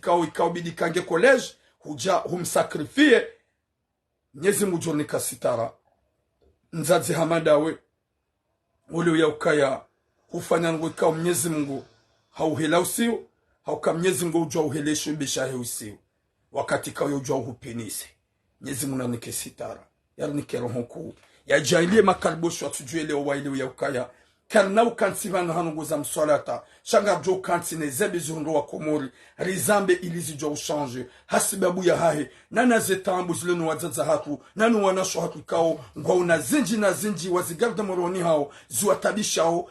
kao ikao bidi kange college huja humsakrifie Mwenyezi Mungu jornika sitara nzazi hamadawe ule ya ukaya hufanya ngo ikao Mwenyezi Mungu hauhela usio hauka Mwenyezi Mungu ujua uhelesho bishahe usio wakati kao ujua uhupenise Mwenyezi Mungu nanike sitara yarnike rohonku ya jailie makalbosho atujue leo wa ile ya ukaya karna ukansivana hanunguza msolata shanga jo kansine zebe zundo wa Komori rizambe ilizi jo change hasibabu ya hahe nana zetambu zilenu wazaza hatu nanu wanasho hatu kao ngwa una zinji na zinji wazigarda moroni hao ziwa tabisha hao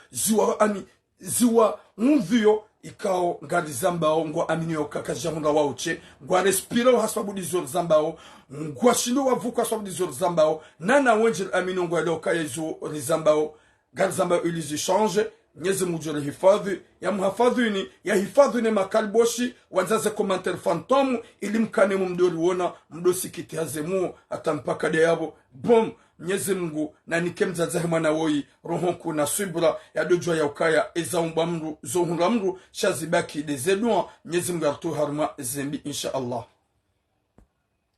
ziwa mvio ikao ngari zambao ngwa aminio kakajahunda wauche ngwa respiro hasabu dizor zambao ngwa shindo wavuka hasabu dizor zambao nana wenjil aminio ngwa leo kaya zo rizambao Garzamba ulizi change Mwenyezi Mungu jole hifadhi ya muhafadhini ya hifadhi ne makalboshi wanzaze commentaire fantomu ili mkane mumdori wona mdosi kitihazemu atampaka de yabo bom Mwenyezi Mungu na nikemzaze mwana woi rohonku na subra ya dojo ya ukaya ezaumba mru zohunra mru shazibaki de zedwa Mwenyezi Mungu artu harma zembi insha Allah.